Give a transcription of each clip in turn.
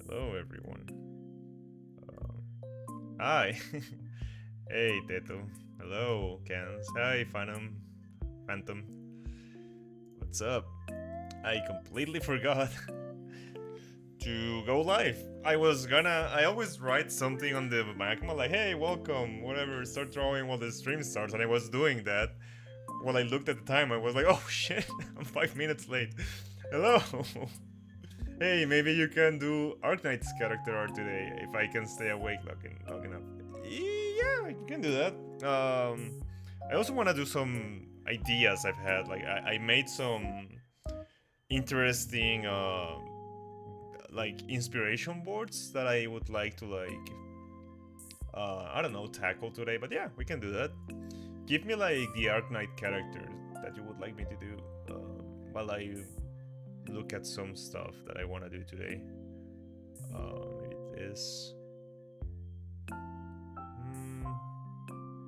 Hello, everyone. Hi. Hey, Teto. Hello, Cans. Hi, Phantom. What's up? I completely forgot to go live. I always write something on the Wacom like, hey, welcome, whatever, start drawing while the stream starts, and I was doing that. While I looked at the time, I was like, oh shit, I'm 5 minutes late. Hello. Hey, maybe you can do Arknight's character art today if I can stay awake long enough. Yeah, you can do that. I also want to do some ideas I've had. Like I made some interesting like inspiration boards that I would like to I don't know, tackle today. But yeah, we can do that. Give me like the Arknight character that you would like me to do while I look at some stuff that I want to do today. Maybe this.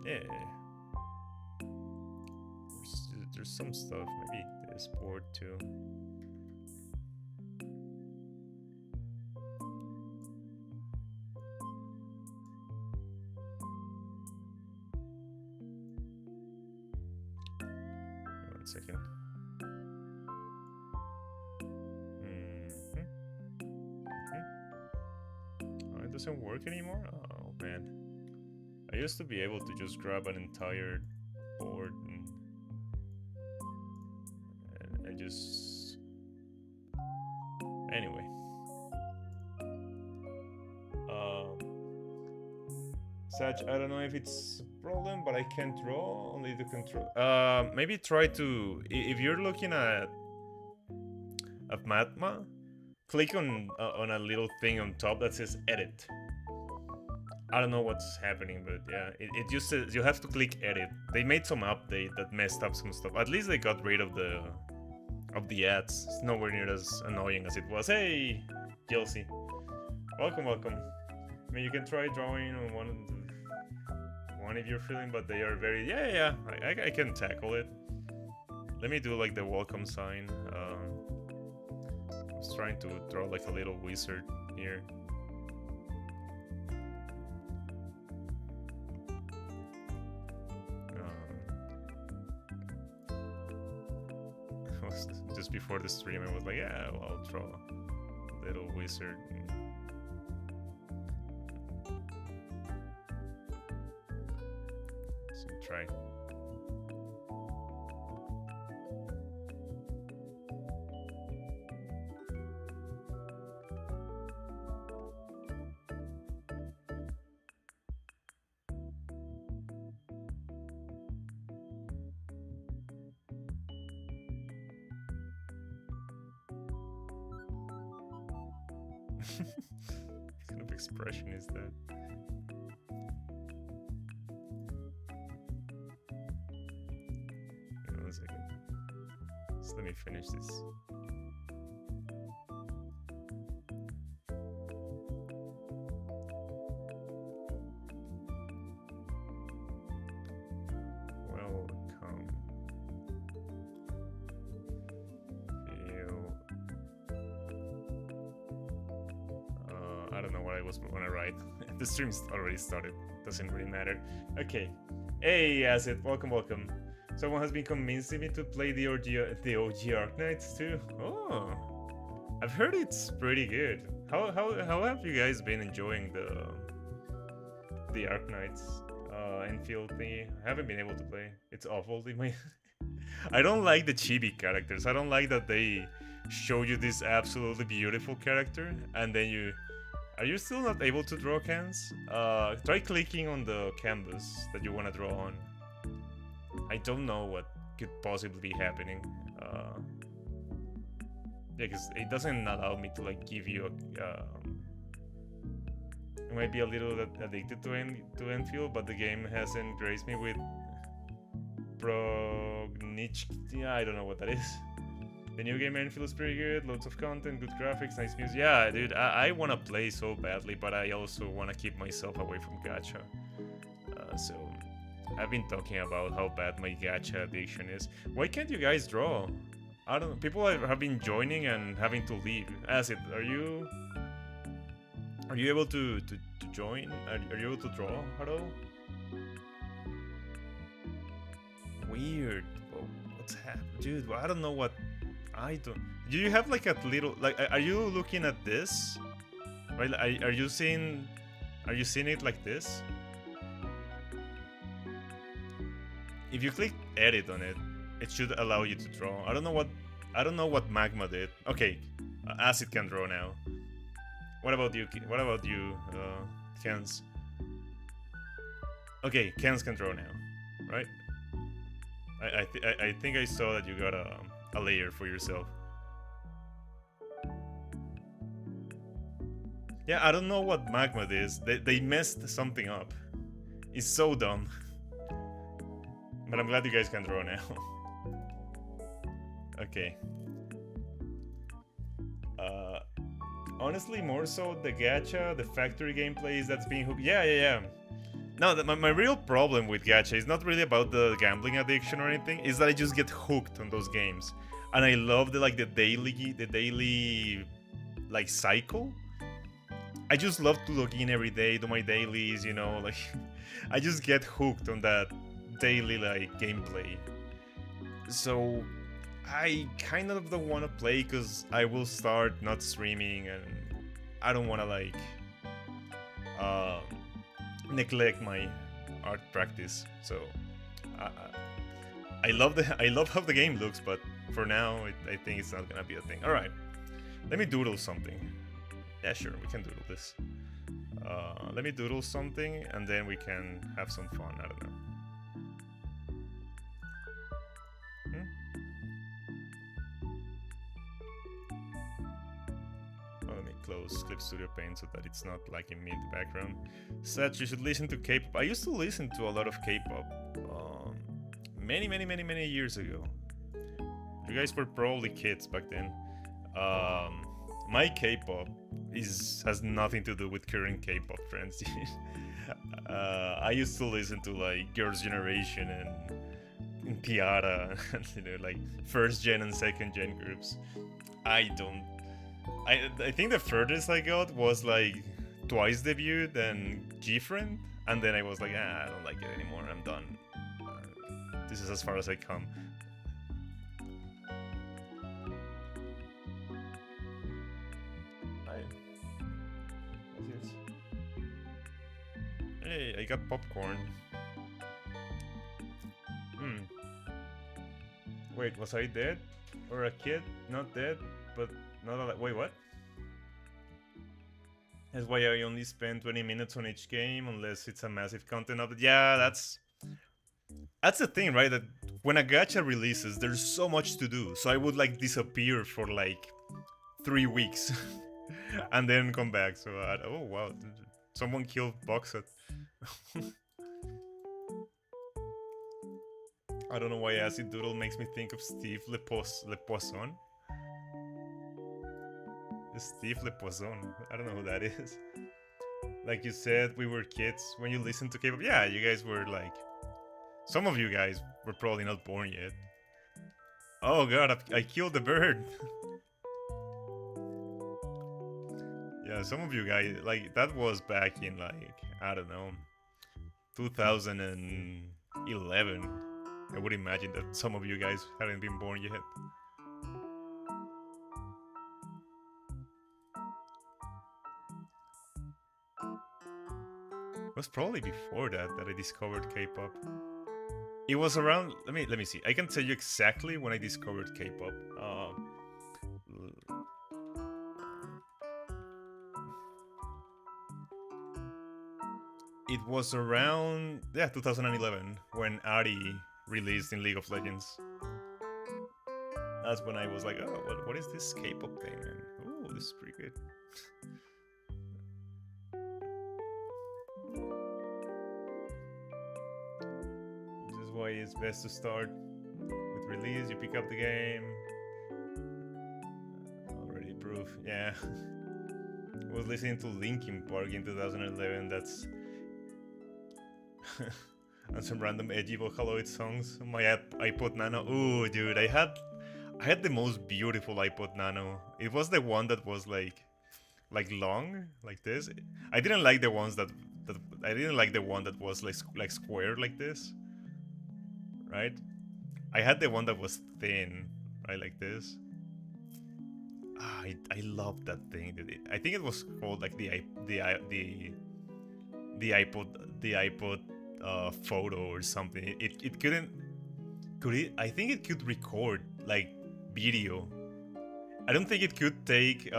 Yeah. There's some stuff. Maybe this board too. One second. Oh, it doesn't work anymore? Oh man. I used to be able to just grab an entire board and I just... Anyway. Sag, I don't know if it's a problem, but I can't draw, only the control. Maybe try to... If you're looking at Matma, click on a little thing on top that says edit. I don't know what's happening, but yeah, it just says you have to click edit. They made some update that messed up some stuff. At least they got rid of the ads. It's nowhere near as annoying as it was. Hey, Chelsea, welcome. I mean, you can try drawing on one if you're feeling, but they are very I can tackle it. Let me do like the welcome sign. I was trying to draw like a little wizard here. Just before the stream, I was like, yeah, well, I'll draw a little wizard. So try. What kind of expression is that? Hang on a second. Just let me finish this. Welcome. I don't know what I was gonna write. The stream's already started. Doesn't really matter. Okay. Hey, Acid. Welcome. Someone has been convincing me to play the OG Arknights too. Oh, I've heard it's pretty good. How have you guys been enjoying the Arknights Enfield thingy? I haven't been able to play. It's awful. I don't like the chibi characters. I don't like that they show you this absolutely beautiful character and then you... Are you still not able to draw cans? Try clicking on the canvas that you want to draw on. I don't know what could possibly be happening. Yeah, because it doesn't allow me to like give you a... I might be a little addicted to Enfield, but the game hasn't graced me with I don't know what that is. The new game Enfield is pretty good, loads of content, good graphics, nice music. Yeah, dude, I want to play so badly, but I also want to keep myself away from gacha. So I've been talking about how bad my gacha addiction is. Why can't you guys draw? I don't know. People have been joining and having to leave. Acid, are you Are you able to join? Are you able to draw at all? Weird. Whoa, what's happening? Dude, I don't know what... I don't... Do you have like a little... Like, are you looking at this? Right? Are you seeing... Are you seeing it like this? If you click edit on it, it should allow you to draw. I don't know what Magma did. Okay, Acid can draw now. What about you? What about you, Kens? Okay, Kens can draw now, right? I think I saw that you got a layer for yourself. Yeah, I don't know what Magma is. They messed something up. It's so dumb. But I'm glad you guys can draw now. Okay. Honestly, more so the gacha, the factory gameplays that's being hooked. Yeah. No, my real problem with gacha is not really about the gambling addiction or anything. Is that I just get hooked on those games, and I love the daily like cycle. I just love to log in every day, do my dailies, you know, like I just get hooked on that daily like gameplay. So I kind of don't want to play because I will start not streaming, and I don't want to like neglect my art practice. So I love how the game looks, but for now I think it's not gonna be a thing. All right, let me doodle something. Yeah, sure, we can doodle this. Let me doodle something, and then we can have some fun. I don't know. Let me close Clip Studio Paint so that it's not liking me in the background. Such, you should listen to K-pop. I used to listen to a lot of K-pop many years ago. You guys were probably kids back then. My K-pop has nothing to do with current K-pop trends. I used to listen to like Girls' Generation and Tiara, and, you know, like first gen and second gen groups. I think the furthest I got was like Twice debut, then G-Friend, and then I was like, I don't like it anymore. I'm done. This is as far as I come. Hey, I got popcorn. Wait, was I dead? Or a kid? Not dead, but not alive. Wait, what? That's why I only spend 20 minutes on each game, unless it's a massive content update. Yeah, that's the thing, right? That when a gacha releases, there's so much to do. So I would like disappear for like 3 weeks, and then come back. So oh wow, someone killed Boxet. I don't know why Acid Doodle makes me think of Steve Lepoisson. Steve Lepoisson. I don't know who that is. Like you said, we were kids when you listened to K-pop. Yeah, you guys were like... Some of you guys were probably not born yet. Oh god, I killed the bird. Yeah, some of you guys... Like, that was back in like, I don't know, 2011. I would imagine that some of you guys hadn't been born yet. It was probably before that I discovered K-pop. It was around... Let me see. I can tell you exactly when I discovered K-pop. It was around 2011 when Ari released in League of Legends. That's when I was like, oh, what is this K-pop thing? And oh, this is pretty good. This is why it's best to start with release. You pick up the game. Already proof, yeah. I was listening to Linkin Park in 2011. That's and some random edgy Vocaloid songs. My iPod Nano. Ooh, dude, I had the most beautiful iPod Nano. It was the one that was like like long, like this. I didn't like the ones that I didn't like the one that was like square like this, right? I had the one that was thin, right, like this. I love that thing. I think it was called like the iPod photo or something. It couldn't could it? I think it could record like video. I don't think it could take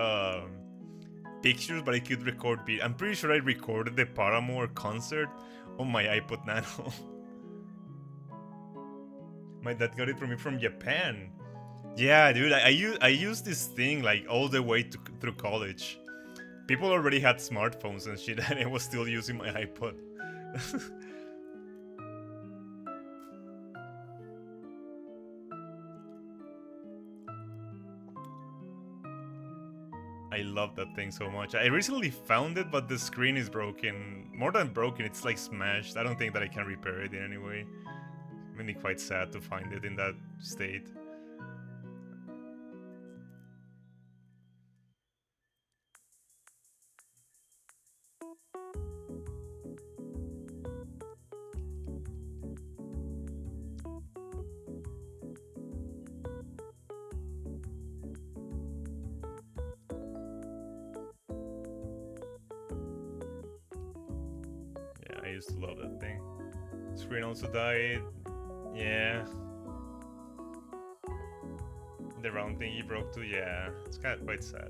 pictures, but it could record video. I'm pretty sure I recorded the Paramore concert on my iPod Nano. My dad got it for me from Japan. Yeah, dude, I used this thing like all the way through college. People already had smartphones and shit, and I was still using my iPod. I love that thing so much. I recently found it, but the screen is broken. More than broken, it's like smashed. I don't think that I can repair it in any way. Really quite sad to find it in that state. Yeah, I used to love that thing. Screen also died. Yeah. The round thingy broke too. Yeah, it's kind of quite sad.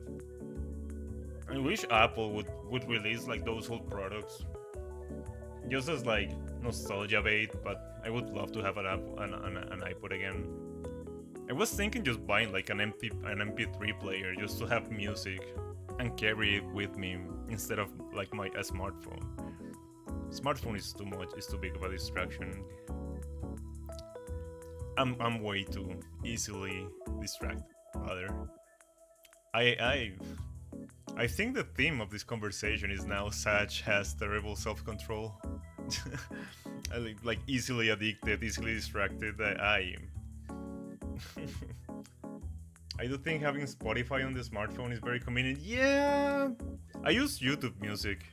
I wish Apple would release like those old products, just as like nostalgia bait. But I would love to have an iPod again. I was thinking just buying like an MP3 player just to have music and carry it with me instead of like a smartphone. Smartphone is too much. It's too big of a distraction. I'm way too easily distracted. Rather, I think the theme of this conversation is now Saj has terrible self-control. like easily addicted, easily distracted. I I do think having Spotify on the smartphone is very convenient. Yeah, I use YouTube Music.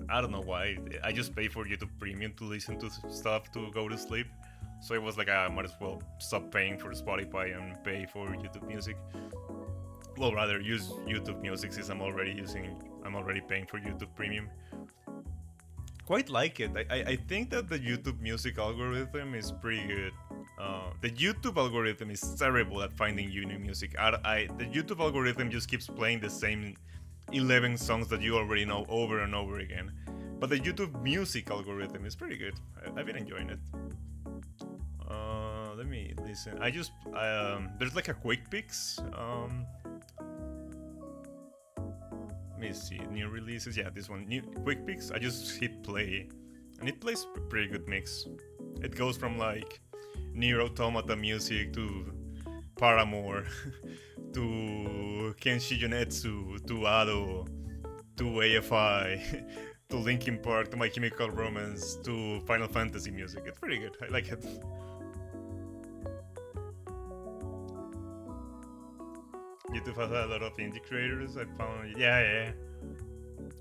I don't know why. I just pay for YouTube Premium to listen to stuff to go to sleep. So it was like I might as well stop paying for Spotify and pay for YouTube Music. Well, rather use YouTube Music since I'm already paying for YouTube Premium. Quite like it. I think that the YouTube Music algorithm is pretty good. The YouTube algorithm is terrible at finding you new music. The YouTube algorithm just keeps playing the same 11 songs that you already know over and over again. But the YouTube Music algorithm is pretty good. I've been enjoying it. Let me listen. There's like a quick picks. Let me see. New releases. Yeah, this one. New quick picks. I just hit play, and it plays pretty good mix. It goes from like Nier Automata music to Paramore to Kenshi Yonetsu to Ado to AFI to Linkin Park to My Chemical Romance to Final Fantasy music. It's pretty good. I like it. YouTube has a lot of indie creators. I found, yeah.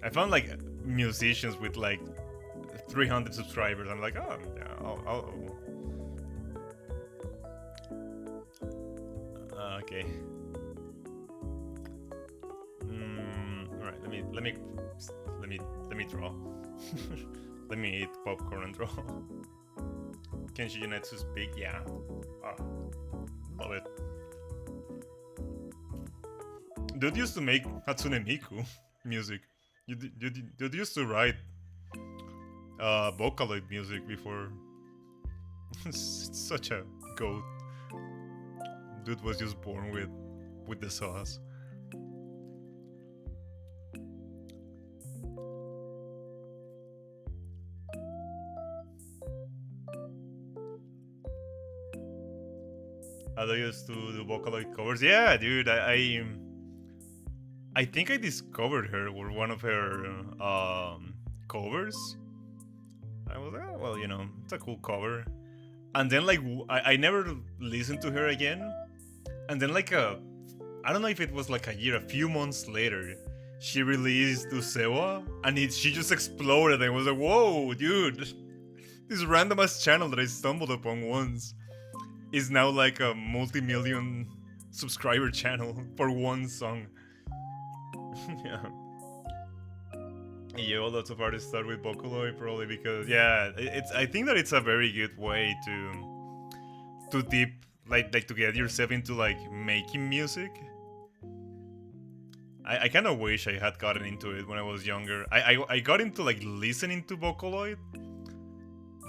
I found like musicians with like 300 subscribers. I'm like, oh, yeah, okay. All right. Let me draw. Let me eat popcorn and draw. Kenshi Yonetsu's big, yeah. Love it. Dude used to make Hatsune Miku music. Dude used to write Vocaloid music before. It's such a goat. Dude was just born with the sauce. I used to do Vocaloid covers. Yeah, dude, I think I discovered her with one of her covers. I was like, oh, well, you know, it's a cool cover. And then like I never listened to her again. And then like I don't know if it was like a few months later, she released Usewa, and she just exploded. And I was like, whoa, dude, this random ass channel that I stumbled upon once is now like a multi-million subscriber channel for one song. Yeah. Yeah, lots of artists start with Vocaloid probably because yeah, it's. I think that it's a very good way to deep like to get yourself into like making music. I kind of wish I had gotten into it when I was younger. I got into like listening to Vocaloid,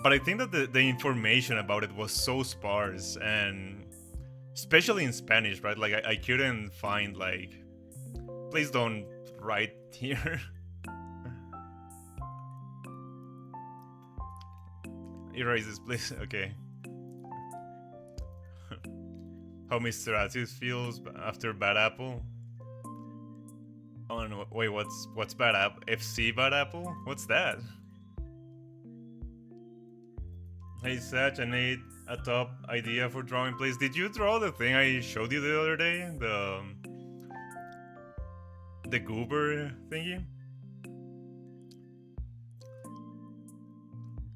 but I think that the information about it was so sparse, and especially in Spanish, right? Like I couldn't find like, please don't write here. Erase this, please. Okay. How Mr. Aziz feels after Bad Apple. Oh no, wait, what's Bad Apple? FC Bad Apple? What's that? Hey Sach, I need a top idea for drawing, please. Did you draw the thing I showed you the other day? The goober thingy?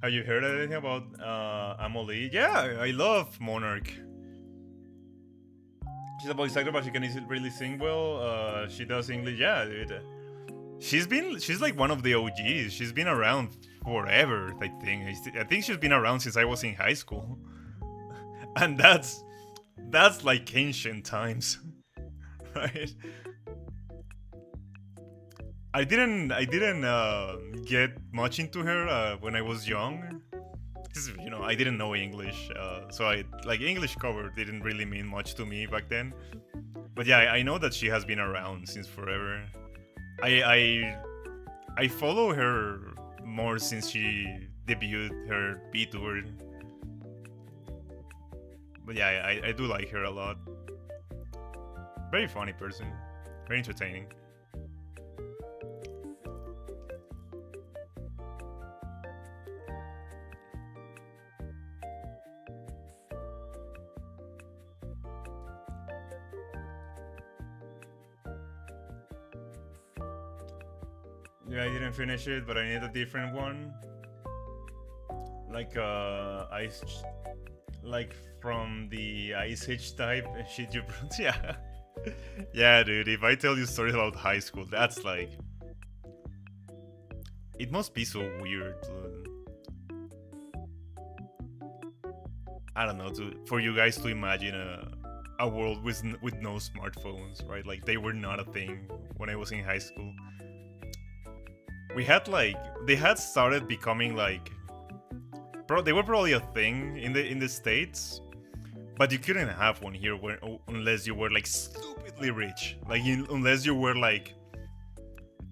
Have you heard anything about Amelie? Yeah, I love Monarch. She's a voice actor, but she can really sing well. She does English. Yeah, dude. She's like one of the OGs. She's been around forever, I think. I think she's been around since I was in high school. And that's like ancient times. Right? I didn't get much into her when I was young. You know, I didn't know English, so English cover didn't really mean much to me back then. But yeah, I know that she has been around since forever. I follow her more since she debuted her B-tour. But yeah, I do like her a lot. Very funny person, very entertaining. Yeah, I didn't finish it, but I need a different one. Like like from the Ice Age type shit you brought. Yeah. Yeah, dude, if I tell you stories about high school, that's like, it must be so weird. I don't know, for you guys to imagine a world with no smartphones, right? Like they were not a thing when I was in high school. We had they had started becoming like, they were probably a thing in the States, but you couldn't have one here unless you were like stupidly rich, like unless you were like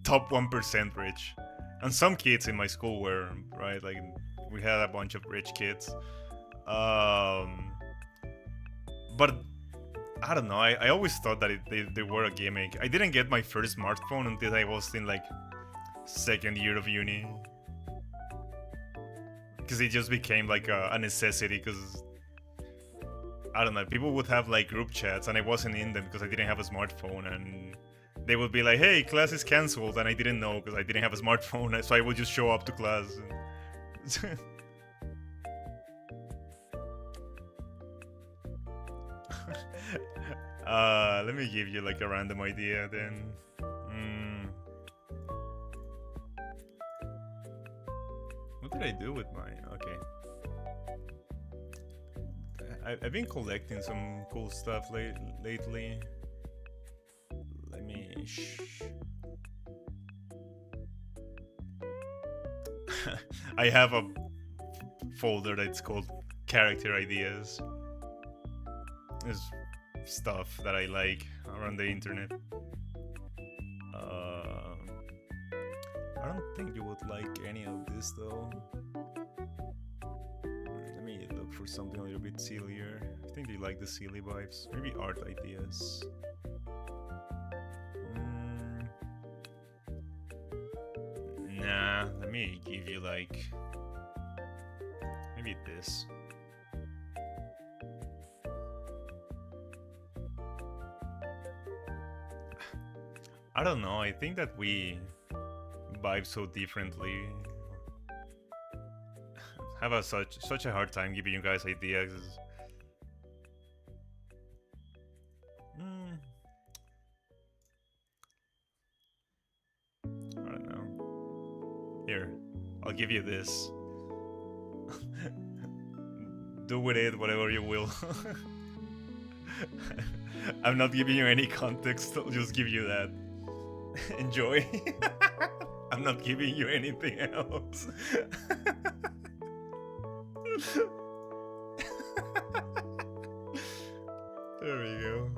top 1% rich. And some kids in my school were, right? Like we had a bunch of rich kids. But I don't know, I always thought that they were a gimmick. I didn't get my first smartphone until I was in like second year of uni, because it just became like a necessity, because I don't know, people would have like group chats and I wasn't in them because I didn't have a smartphone, and they would be like, hey, class is cancelled, and I didn't know because I didn't have a smartphone, so I would just show up to class and... Let me give you like a random idea then. What did I do with mine? Okay. I've been collecting some cool stuff lately. Let me... I have a folder that's called character ideas. There's stuff that I like around the internet. I don't think you would like any of this though. Let me look for something a little bit sillier. I think you like the silly vibes. Maybe art ideas. Nah, let me give you like... maybe this. I don't know. I think that we vibe so differently. Have a such a hard time giving you guys ideas. I don't know. Here, I'll give you this. Do with it whatever you will. I'm not giving you any context, I'll just give you that. Enjoy. I'm not giving you anything else. There we go.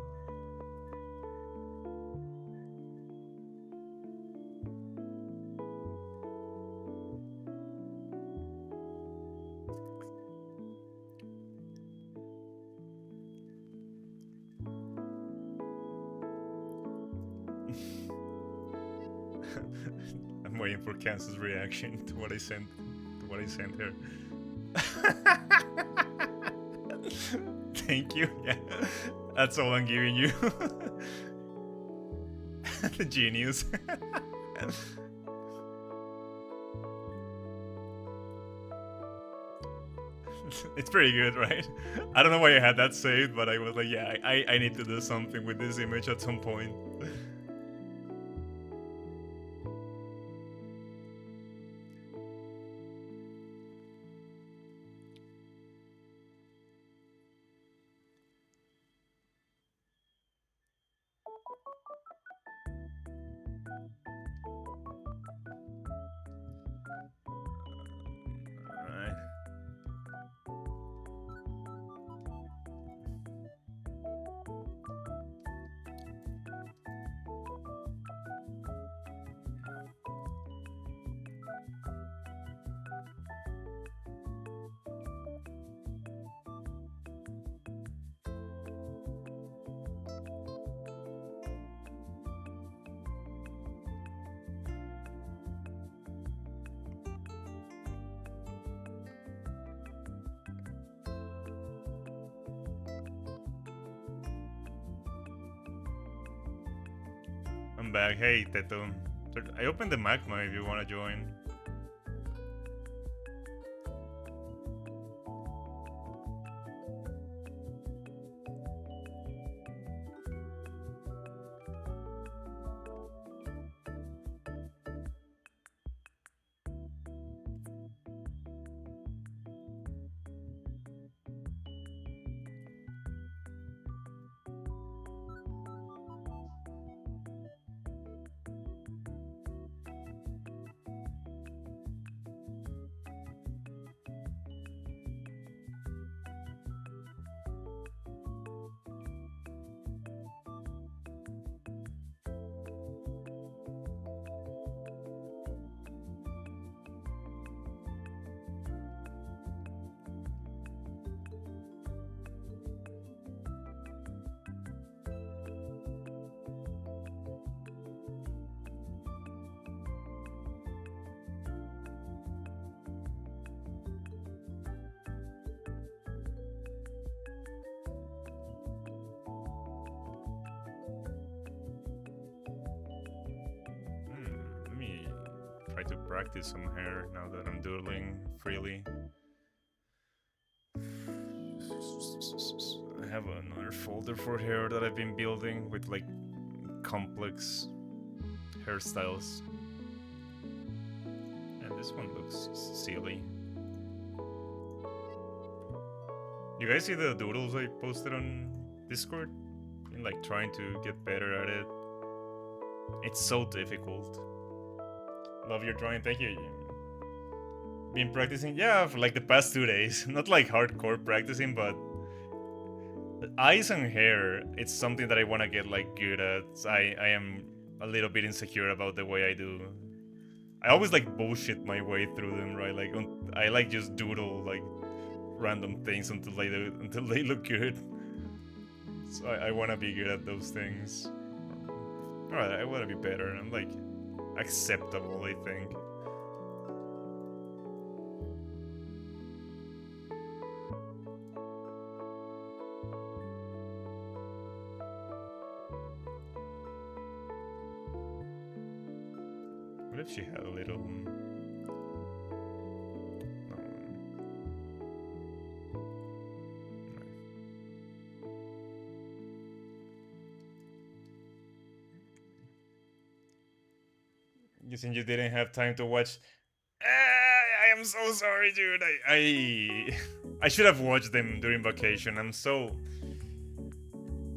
I'm waiting for Kansas' reaction to what I sent her. Thank you. Yeah, that's all I'm giving you. The genius. It's pretty good, right? I don't know why I had that saved, but I was like, yeah, I need to do something with this image at some point. I'm back. Hey, Teto. I opened the magma if you want to join. Let me try to practice some hair now that I'm doodling freely. I have another folder for hair that I've been building with like complex hairstyles. And this one looks silly. You guys see the doodles I posted on Discord? I'm like trying to get better at it. It's so difficult. Love your drawing, thank you. Been practicing, yeah, for like the past 2 days. Not like hardcore practicing, but eyes and hair, it's something that I want to get like good at. I am a little bit insecure about the way I do. I always like bullshit my way through them, right? Like I like just doodle like random things until they look good. So I want to be good at those things. Alright, I want to be better. I'm like acceptable, I think. She had a little. No. You think you didn't have time to watch? I am so sorry, dude. I should have watched them during vacation. I'm so.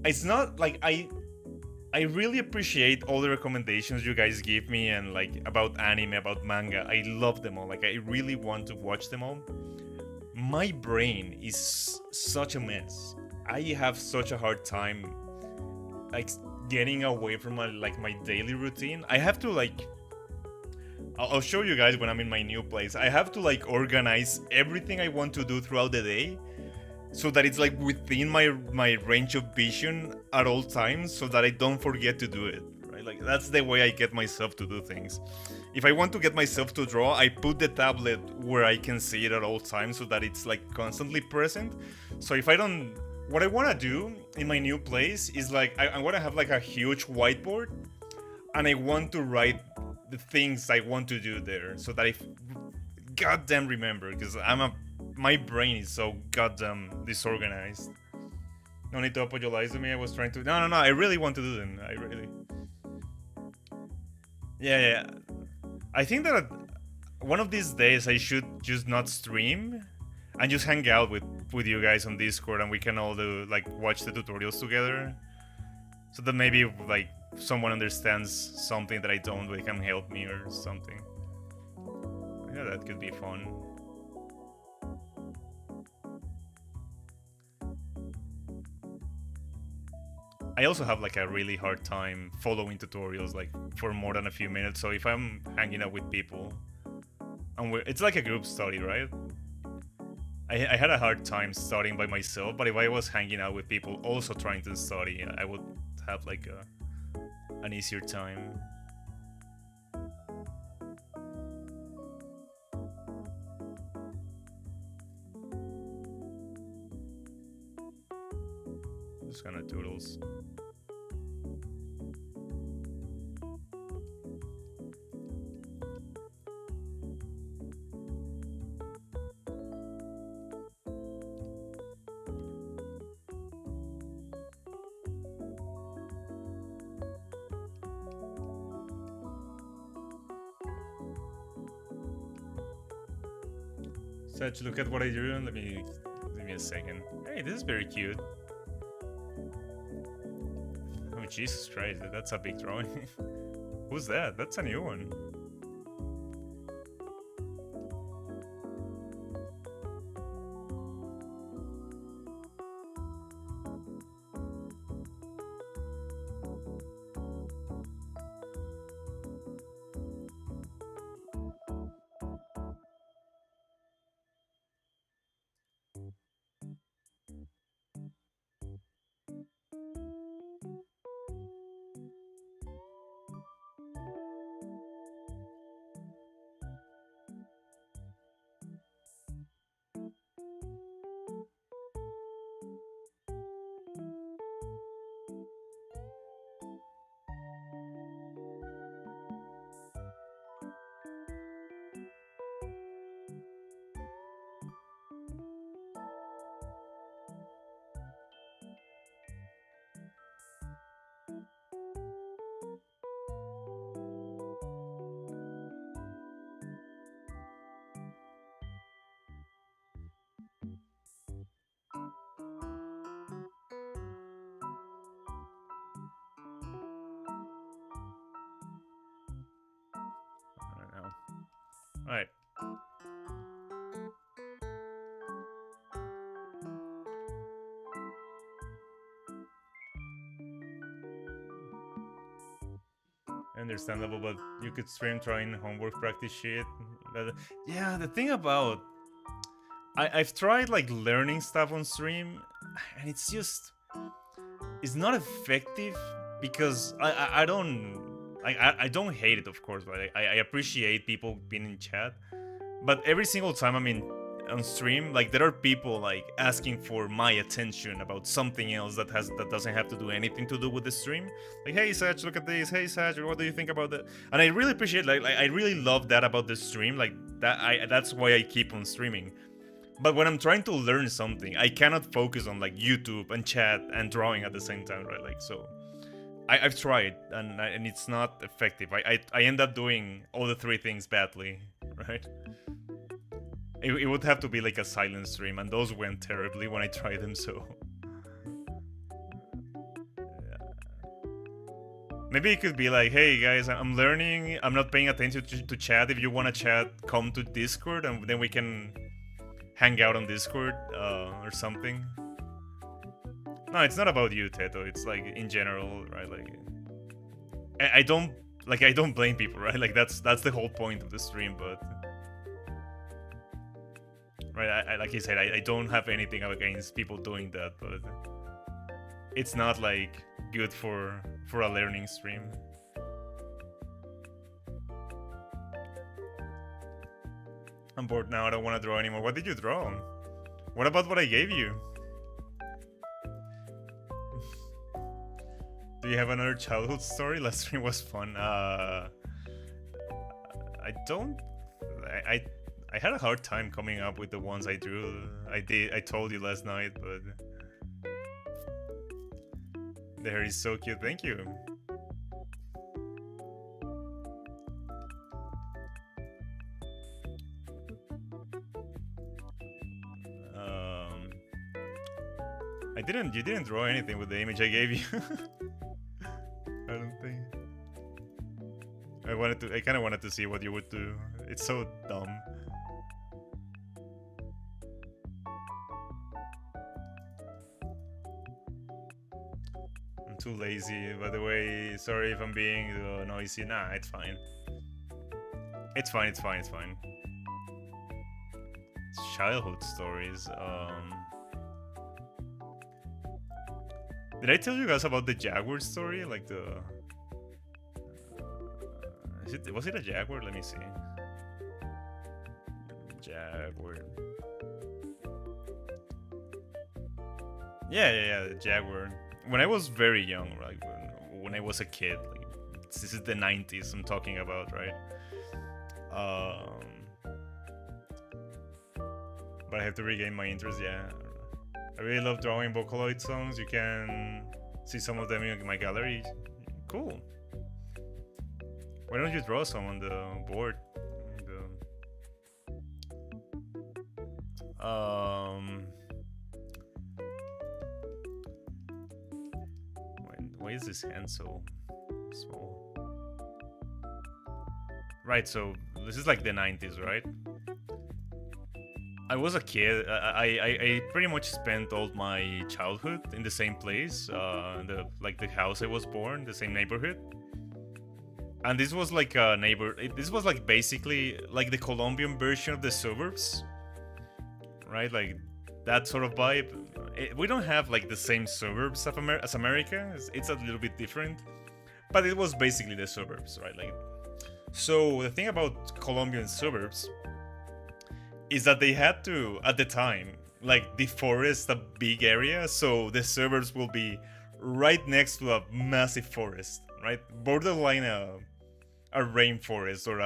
It's not like I really appreciate all the recommendations you guys give me and like about anime, about manga. I love them all. Like I really want to watch them all. My brain is such a mess. I have such a hard time like getting away from my daily routine. I have to like I'll show you guys when I'm in my new place. I have to like organize everything I want to do throughout the day so that it's like within my range of vision at all times so that I don't forget to do it, right? Like that's the way I get myself to do things. If I want to get myself to draw, I put the tablet where I can see it at all times so that it's like constantly present. So if I don't, what I want to do in my new place is like I want to have like a huge whiteboard and I want to write the things I want to do there so that I goddamn remember, because my brain is so goddamn disorganized. No need to apologize to me. I was trying to. No. I really want to do them. I really. Yeah. I think that one of these days I should just not stream and just hang out with you guys on Discord and we can all do like watch the tutorials together. So that maybe like someone understands something that I don't, they can help me or something. Yeah, that could be fun. I also have like a really hard time following tutorials like for more than a few minutes. So if I'm hanging out with people, and it's like a group study, right? I had a hard time studying by myself, but if I was hanging out with people also trying to study, I would have like an easier time. Just kind of doodles. Such, look at what I drew. Let me a second. Hey, this is very cute. Oh Jesus Christ, that's a big drawing. Who's that? That's a new one. Alright. Understandable, but you could stream trying homework practice shit. But, yeah, the thing about I've tried like learning stuff on stream, and it's just it's not effective because I don't hate it, of course, but I appreciate people being in chat. But every single time I'm in on stream, like there are people like asking for my attention about something else that doesn't have to do anything to do with the stream. Like, hey Saj, look at this. Hey Saj, what do you think about that? And I really appreciate, like I really love that about the stream. Like that's why I keep on streaming. But when I'm trying to learn something, I cannot focus on like YouTube and chat and drawing at the same time, right? Like, so I've tried and it's not effective. I end up doing all the three things badly, right? It would have to be like a silent stream, and those went terribly when I tried them, so... Yeah. Maybe it could be like, hey guys, I'm learning, I'm not paying attention to chat. If you want to chat, come to Discord, and then we can hang out on Discord, or something. No, it's not about you, Teto, it's like, in general, right? Like... I don't blame people, right? Like, that's the whole point of the stream, but... Right, I like I said, I don't have anything against people doing that, but it's not like good for a learning stream. I'm bored now, I don't want to draw anymore. What did you draw? What about what I gave you? Do you have another childhood story? Last stream was fun. I had a hard time coming up with the ones I drew. I told you last night, but the hair is so cute. Thank you. You didn't draw anything with the image I gave you. I don't think. I kind of wanted to see what you would do. It's so dumb. I'm too lazy. By the way, sorry if I'm being noisy. Nah, it's fine. It's fine. It's childhood stories. Did I tell you guys about the Jaguar story? Like the... was it a Jaguar? Let me see. Jaguar. Yeah, the Jaguar. When I was very young, like when I was a kid, like, this is the 90s I'm talking about, right? But I have to regain my interest, yeah. I really love drawing Vocaloid songs. You can see some of them in my gallery. Cool. Why don't you draw some on the board? Why is this hand so small? Right, so this is like the 90s, right? I was a kid. I pretty much spent all my childhood in the same place, the house I was born, the same neighborhood. And this was like a this was like basically like the Colombian version of the suburbs, right? Like that sort of vibe. We don't have like the same suburbs as America. It's a little bit different, but it was basically the suburbs, right? Like, so the thing about Colombian suburbs is that they had to, at the time, like deforest a big area, so the suburbs will be right next to a massive forest, right? Borderline a rainforest or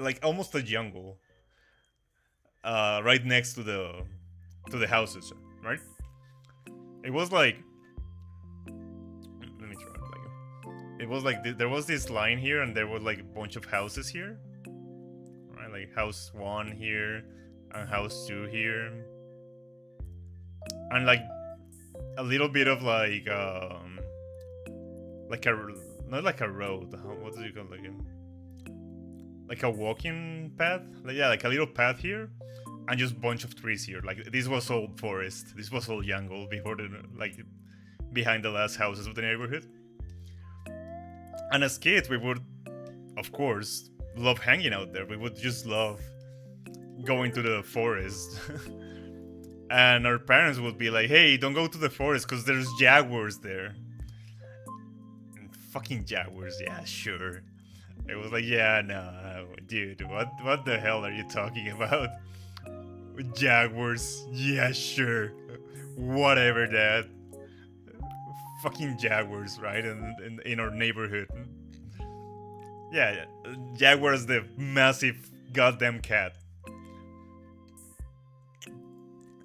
like almost a jungle, right next to the houses, right? It was like, let me try. Like, it was like there was this line here, and there was like a bunch of houses here. Like house 1 here and house 2 here, and like a little bit of like not like a road, what do you call it again? Like a walking path, like, yeah, like a little path here, and just a bunch of trees here. Like this was all forest, this was all jungle before like behind the last houses of the neighborhood. And as kids we would, of course, love hanging out there. We would just love going to the forest. And our parents would be like, hey, don't go to the forest because there's jaguars there. And fucking jaguars, yeah, sure. It was like, yeah, no, dude, what the hell are you talking about? Jaguars. Yeah, sure. Whatever, Dad. Fucking jaguars, right? In our neighborhood. Yeah, Jaguar is the massive goddamn cat.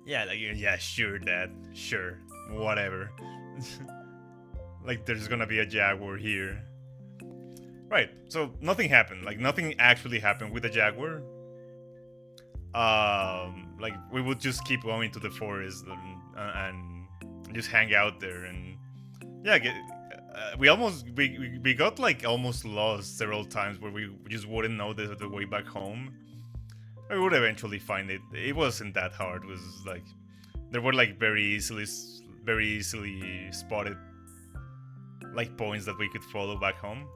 Yeah, like, yeah, sure, Dad. Sure. Whatever. Like, there's gonna be a jaguar here. Right, so nothing happened. Like, nothing actually happened with the jaguar. Like, we would just keep going to the forest and just hang out there. And yeah, we got like almost lost several times where we just wouldn't know the way back home. We would eventually find it. It wasn't that hard. It was like there were like very easily spotted like points that we could follow back home.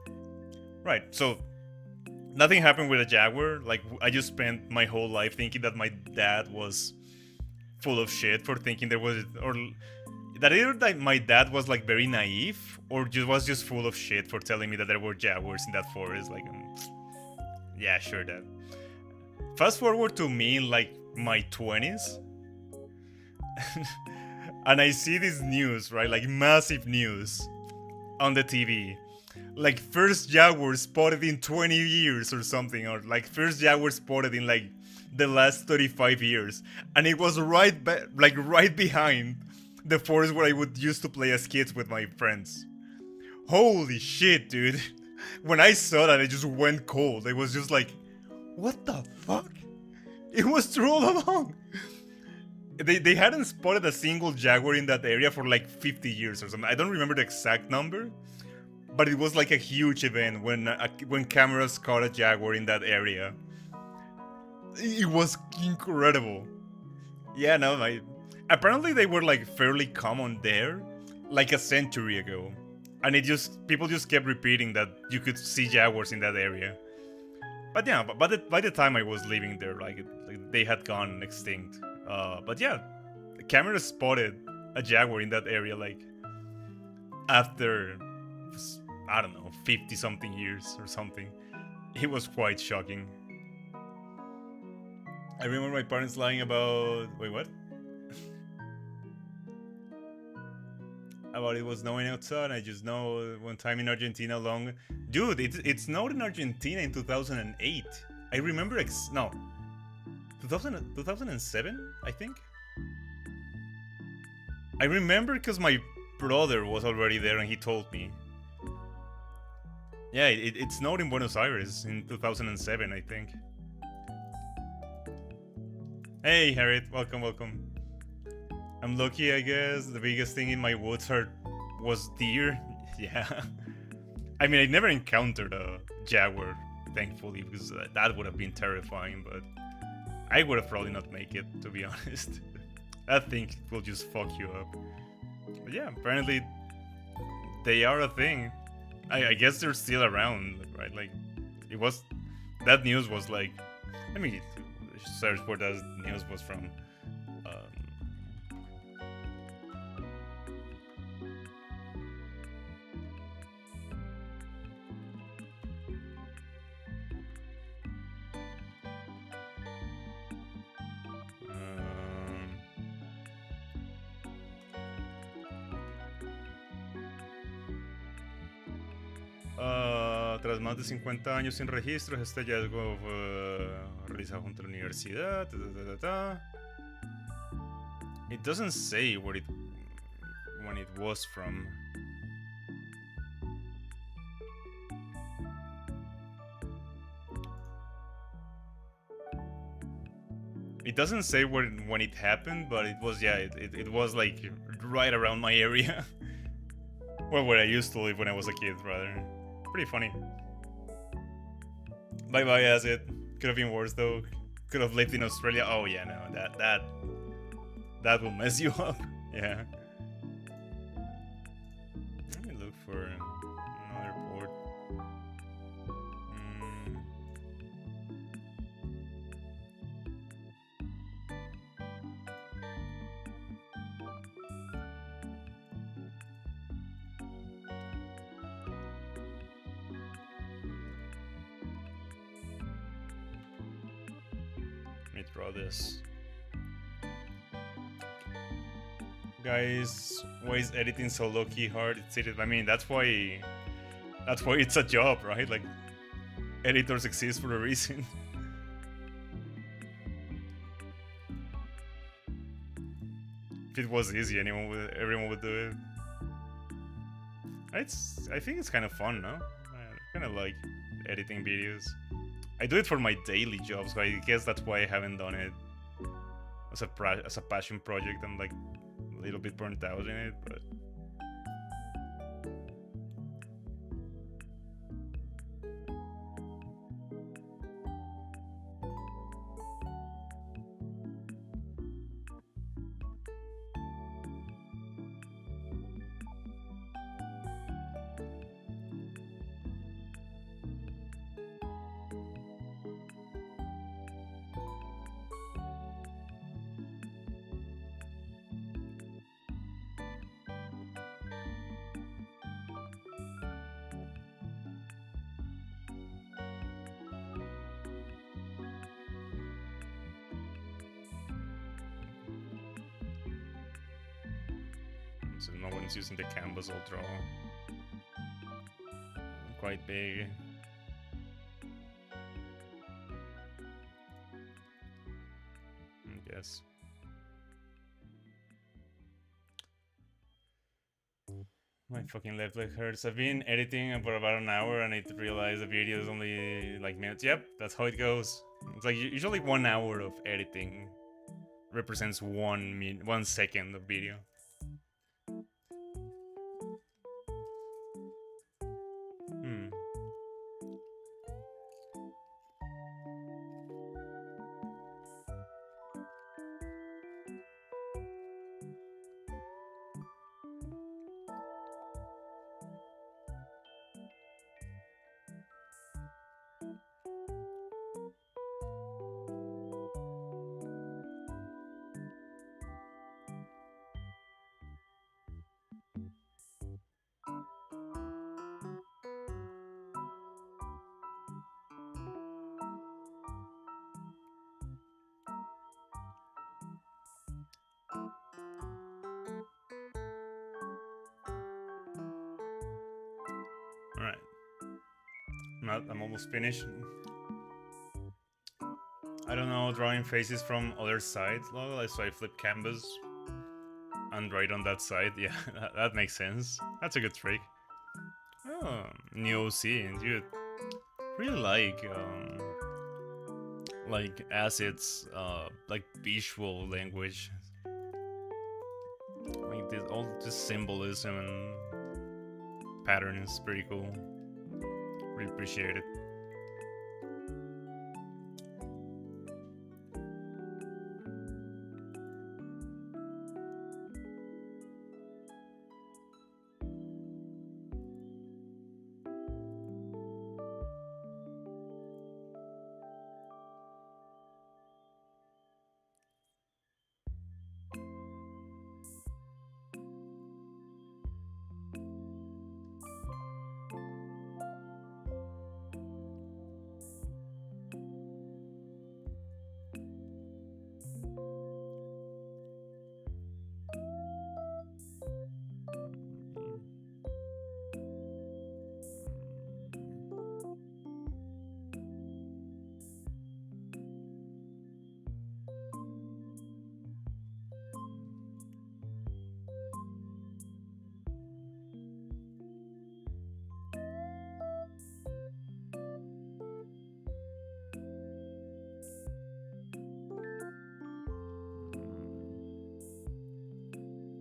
Right. So nothing happened with a jaguar. Like, I just spent my whole life thinking that my dad was full of shit for thinking there was, or that either that my dad was like very naive or was just full of shit for telling me that there were jaguars in that forest. Like, yeah, sure, Dad. Fast forward to me in like my 20s, and I see this news, right? Like, massive news on the TV. Like, first jaguar spotted in 20 years or something, or like first jaguar spotted in like the last 35 years, and it was right behind the forest where I would used to play as kids with my friends. Holy shit, dude. When I saw that, I just went cold. I was just like, what the fuck? It was true all along. They hadn't spotted a single jaguar in that area for like 50 years or something. I don't remember the exact number, but it was like a huge event when cameras caught a jaguar in that area. It was incredible. Yeah, no, apparently they were like fairly common there, like a century ago, and people just kept repeating that you could see jaguars in that area. But yeah, by the time I was living there, like they had gone extinct. But yeah, the cameras spotted a jaguar in that area like after, I don't know, 50 something years or something. It was quite shocking. I remember my parents lying about, wait, what? About it was snowing outside. I just know one time in Argentina dude, it snowed in Argentina in 2008. I remember 2007, I think. I remember because my brother was already there and he told me. Yeah, it snowed in Buenos Aires in 2007, I think. Hey, Harriet, welcome. I'm lucky, I guess. The biggest thing in my woods was deer. Yeah. I mean, I never encountered a jaguar, thankfully, because that would have been terrifying, but I would have probably not make it, to be honest. That thing will just fuck you up. But yeah, apparently they are a thing. I guess they're still around, right? Like, that news was like, let me search where that news was from. Tras más de 50 años sin registros, este hallazgo fue realizado junto a la universidad. It doesn't say when it was from. It doesn't say when it happened, but it was, yeah, it was like right around my area. Well, where I used to live when I was a kid, rather. Pretty funny. Bye, Acid. Could have been worse though. Could have lived in Australia. Oh yeah, no, that will mess you up. Yeah. Let me look for another port. Let me draw this. Guys, why is editing so low-key hard? I mean, that's why it's a job, right? Like, editors exist for a reason. If it was easy, everyone would do it. I think it's kind of fun, no? I kind of like editing videos. I do it for my daily job, so I guess that's why I haven't done it as a passion project. I'm like a little bit burnt out in it, but so no one's using the canvas I'll draw. Quite big. I guess. My fucking left leg hurts. I've been editing for about an hour and I realized the video is only like minutes. Yep, that's how it goes. It's like usually 1 hour of editing represents 1 second of video. Alright. I'm almost finished. I don't know, drawing faces from other sides, so I flip canvas and write on that side. Yeah, that makes sense. That's a good trick. Oh, new OC, and you really like assets, like visual language. Like this, all this symbolism and pattern is pretty cool. Really appreciate it.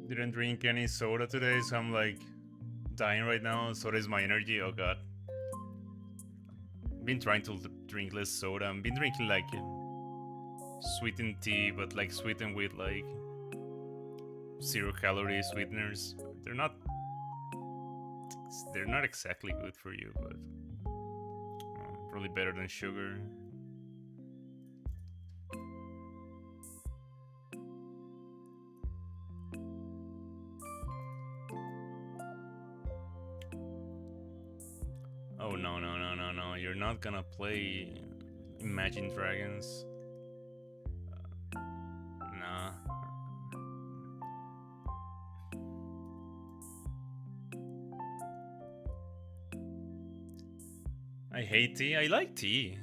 Didn't drink any soda today, so I'm like dying right now. Soda is my energy. Oh god. I've been trying to drink less soda. I've been drinking like sweetened tea, but like sweetened with like 0-calorie sweeteners. They're not exactly good for you, but probably better than sugar. Oh no, you're not gonna play Imagine Dragons. Nah. hate tea. I like tea.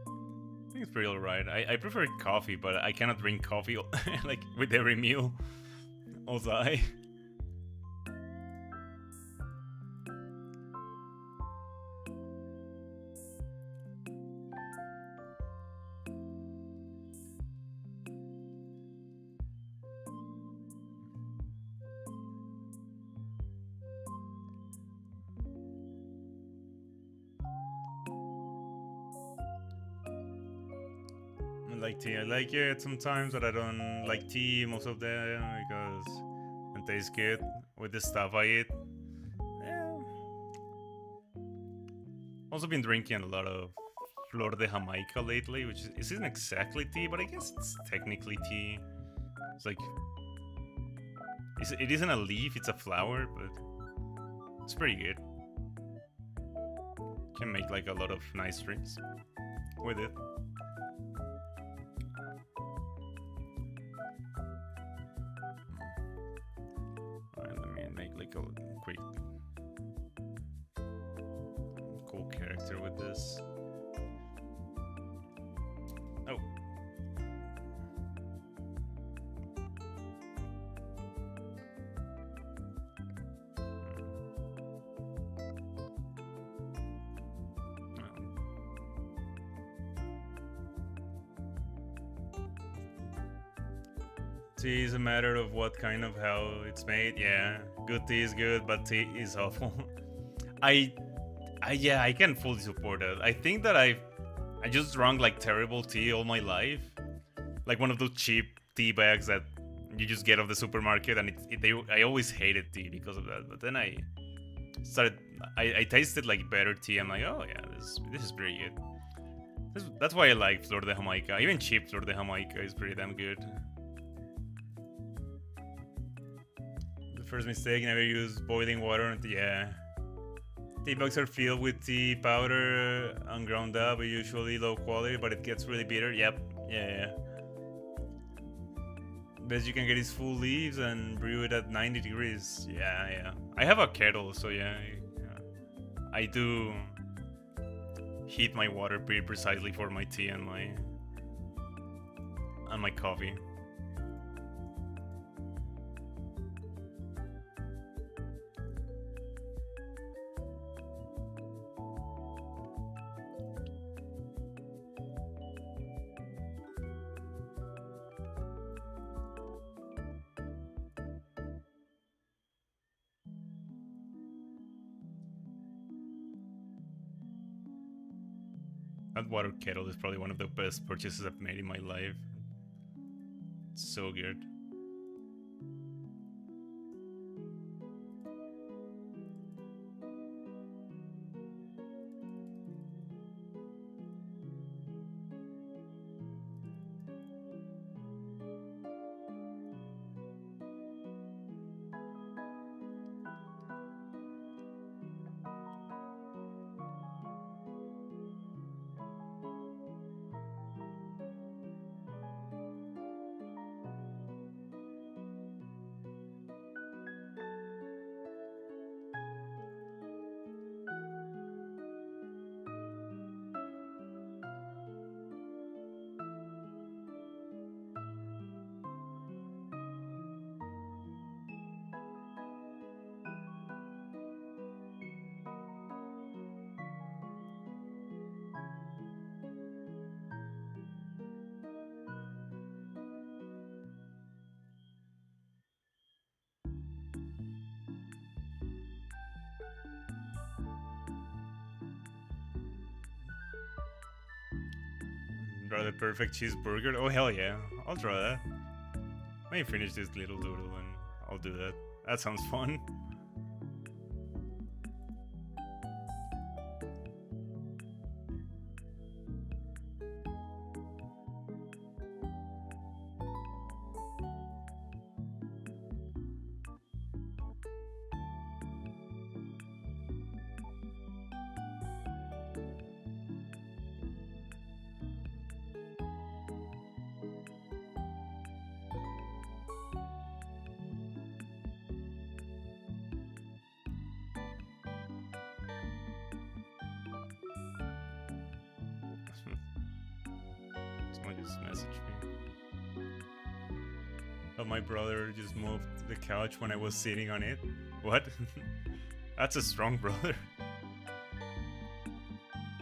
I think it's pretty alright. I prefer coffee, but I cannot drink coffee like with every meal. Also, I. Like tea. I like it sometimes, but I don't like tea most of them because it tastes good with the stuff I eat. Yeah. Also been drinking a lot of Flor de Jamaica lately, which isn't exactly tea, but I guess it's technically tea. It's like it isn't a leaf; it's a flower, but it's pretty good. Can make like a lot of nice drinks with it. Like a quick cool character with this. Oh. Tea is a matter of what kind of how it's made. Yeah, good tea is good, but tea is awful. Yeah, I can fully support that. I think that I just drunk like terrible tea all my life, like one of those cheap tea bags that you just get off the supermarket, and I always hated tea because of that. But then I tasted like better tea. I'm like, oh yeah, this is pretty good. That's why I like Flor de Jamaica. Even cheap Flor de Jamaica is pretty damn good. First mistake, never use boiling water. Yeah. Tea bags are filled with tea powder and ground up, usually low quality, but it gets really bitter. Yep. Yeah. Best you can get is full leaves and brew it at 90 degrees. Yeah. I have a kettle, so yeah. I do heat my water pretty precisely for my tea and my coffee. That water kettle is probably one of the best purchases I've made in my life. It's so good. Draw the perfect cheeseburger? Oh hell yeah, I'll draw that. Let me finish this little doodle and I'll do that. That sounds fun. just messaged me. Oh, my brother just moved the couch when I was sitting on it. What? That's a strong brother.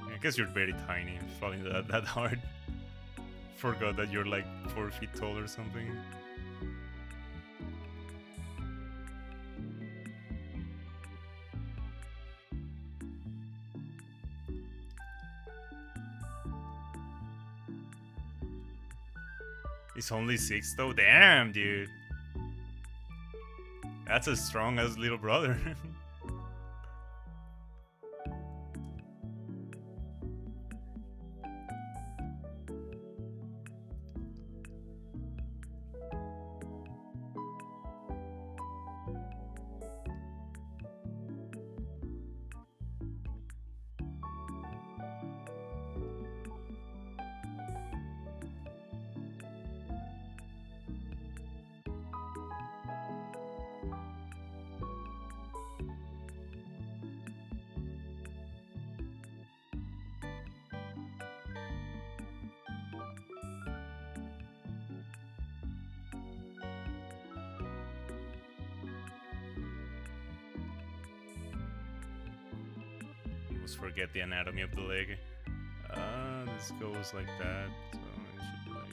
I guess you're very tiny, falling that hard. Forgot that you're like 4 feet tall or something. He's only 6 though? Damn, dude. That's as strong as little brother. Forget the anatomy of the leg. This goes like that, so it should be like...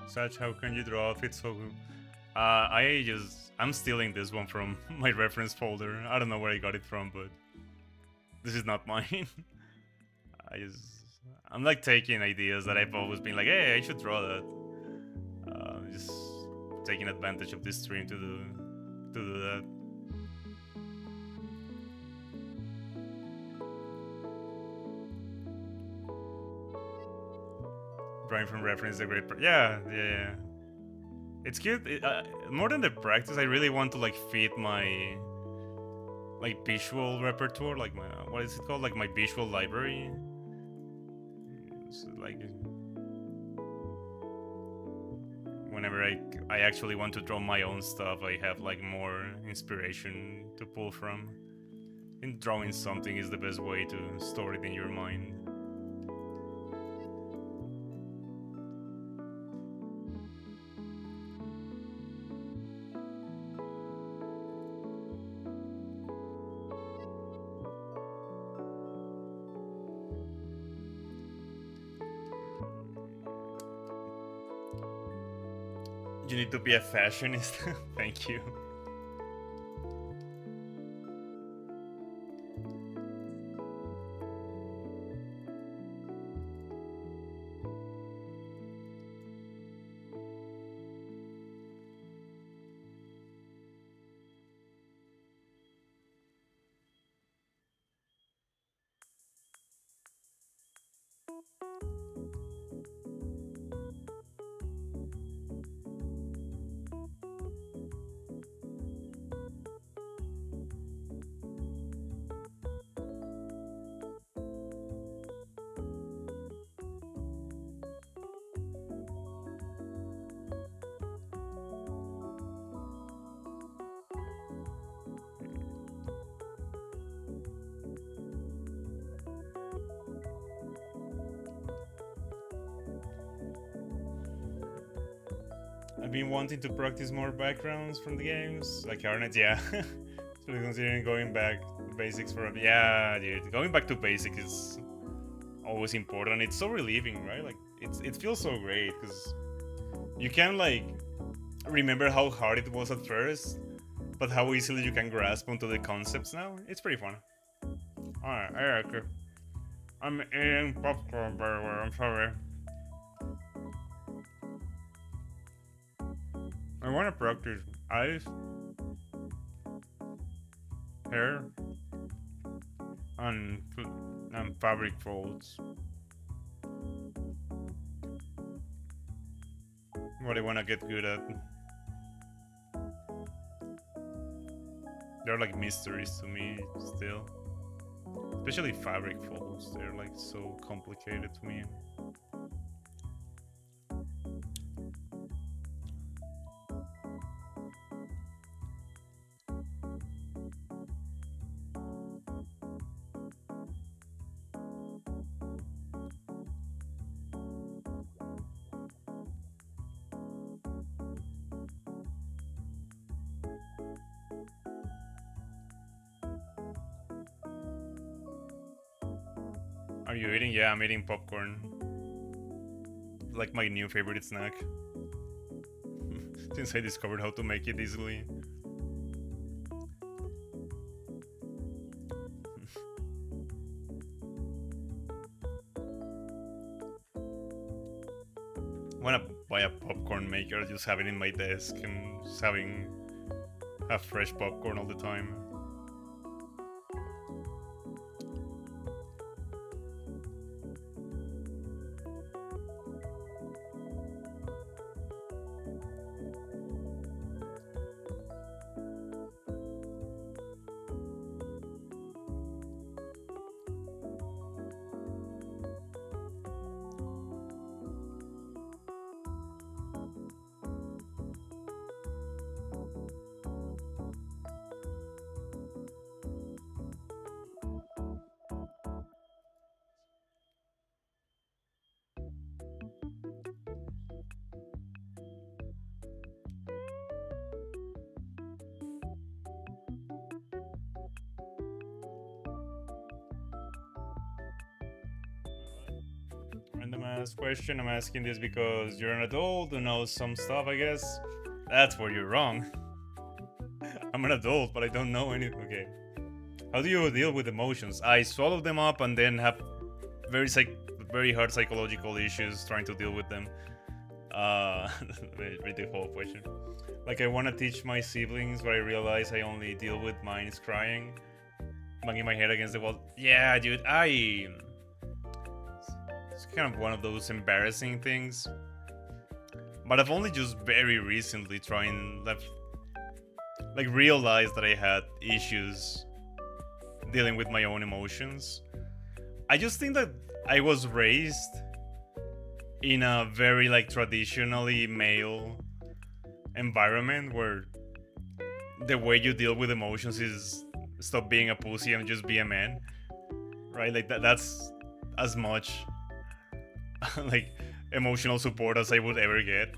Such, how can you draw outfits so... I'm stealing this one from my reference folder. I don't know where I got it from, but this is not mine. I'm like taking ideas that I've always been like, hey, I should draw that. Just taking advantage of this stream to do that. Drawing from reference is a great yeah. It's cute. More than the practice, I really want to like feed my like visual repertoire, like my what is it called, like my visual library. So, like whenever I actually want to draw my own stuff, I have like more inspiration to pull from. And drawing something is the best way to store it in your mind. You need to be a fashionista. Thank you. I've been wanting to practice more backgrounds from the games, like Harnett, yeah. So considering going back to basics for yeah, dude, going back to basics is always important. It's so relieving, right? Like it feels so great because you can like remember how hard it was at first, but how easily you can grasp onto the concepts now. It's pretty fun. Alright, okay. I'm eating popcorn, by the way. I'm sorry. I want to practice eyes, hair, and fabric folds. What I want to get good at. They're like mysteries to me still. Especially fabric folds. They're like so complicated to me. Are you eating? Yeah, I'm eating popcorn. Like my new favorite snack. Since I discovered how to make it easily. Wanna buy a popcorn maker, just have it in my desk and just have fresh popcorn all the time. Random ass question. I'm asking this because you're an adult who knows some stuff, I guess. That's where you're wrong. I'm an adult, but I don't know anything. Okay. How do you deal with emotions? I swallow them up and then have very hard psychological issues trying to deal with them. Read the whole question. Like, I want to teach my siblings, but I realize I only deal with mine is crying, banging my head against the wall. Yeah, dude, it's kind of one of those embarrassing things. But I've only just very recently realized that I had issues dealing with my own emotions. I just think that I was raised in a very like traditionally male environment where the way you deal with emotions is stop being a pussy and just be a man, right? Like that's as much like emotional support as I would ever get.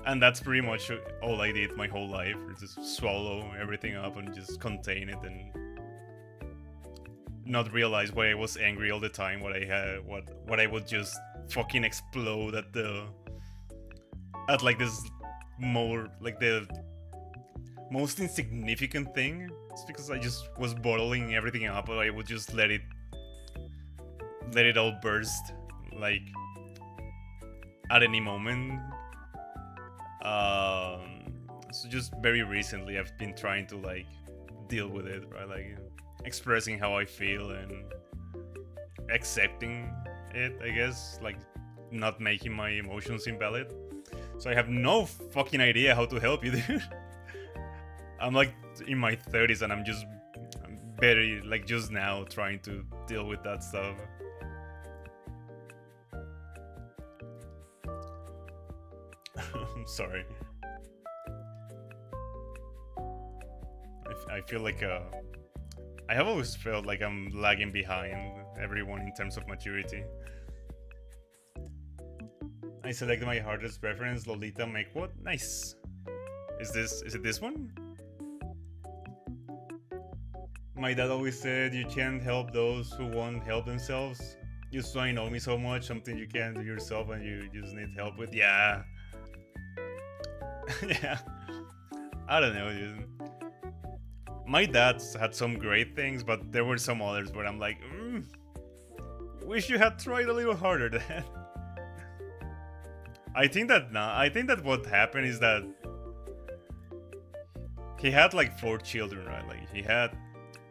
And that's pretty much all I did my whole life. Just swallow everything up and just contain it and not realize why I was angry all the time, what I would just fucking explode at like this more like the most insignificant thing. It's because I just was bottling everything up, but I would just let it all burst like at any moment. So just very recently I've been trying to like deal with it, right? Like expressing how I feel and accepting it, I guess, like not making my emotions invalid. So I have no fucking idea how to help you, dude. I'm like in my 30s and I'm very like just now trying to deal with that stuff. I'm sorry. I feel like I have always felt like I'm lagging behind everyone in terms of maturity. I selected my hardest preference. Lolita make what? Nice. Is it this one? My dad always said you can't help those who won't help themselves. You so I know me so much, something you can't do yourself and you just need help with. Yeah. Yeah. I don't know, dude. My dad's had some great things, but there were some others where I'm like, wish you had tried a little harder, Dad. I think that what happened is that he had like 4 children, right? Like he had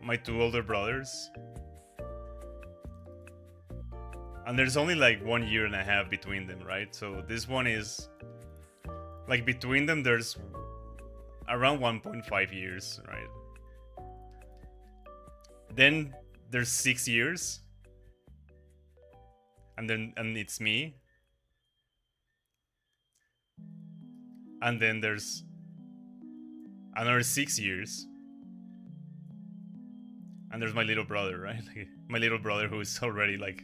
my 2 older brothers. And there's only like 1.5 years between them, right? So this one is like between them there's around 1.5 years, right? Then there's 6 years. And it's me. And then there's another 6 years. And there's my little brother, right? Like, my little brother who is already like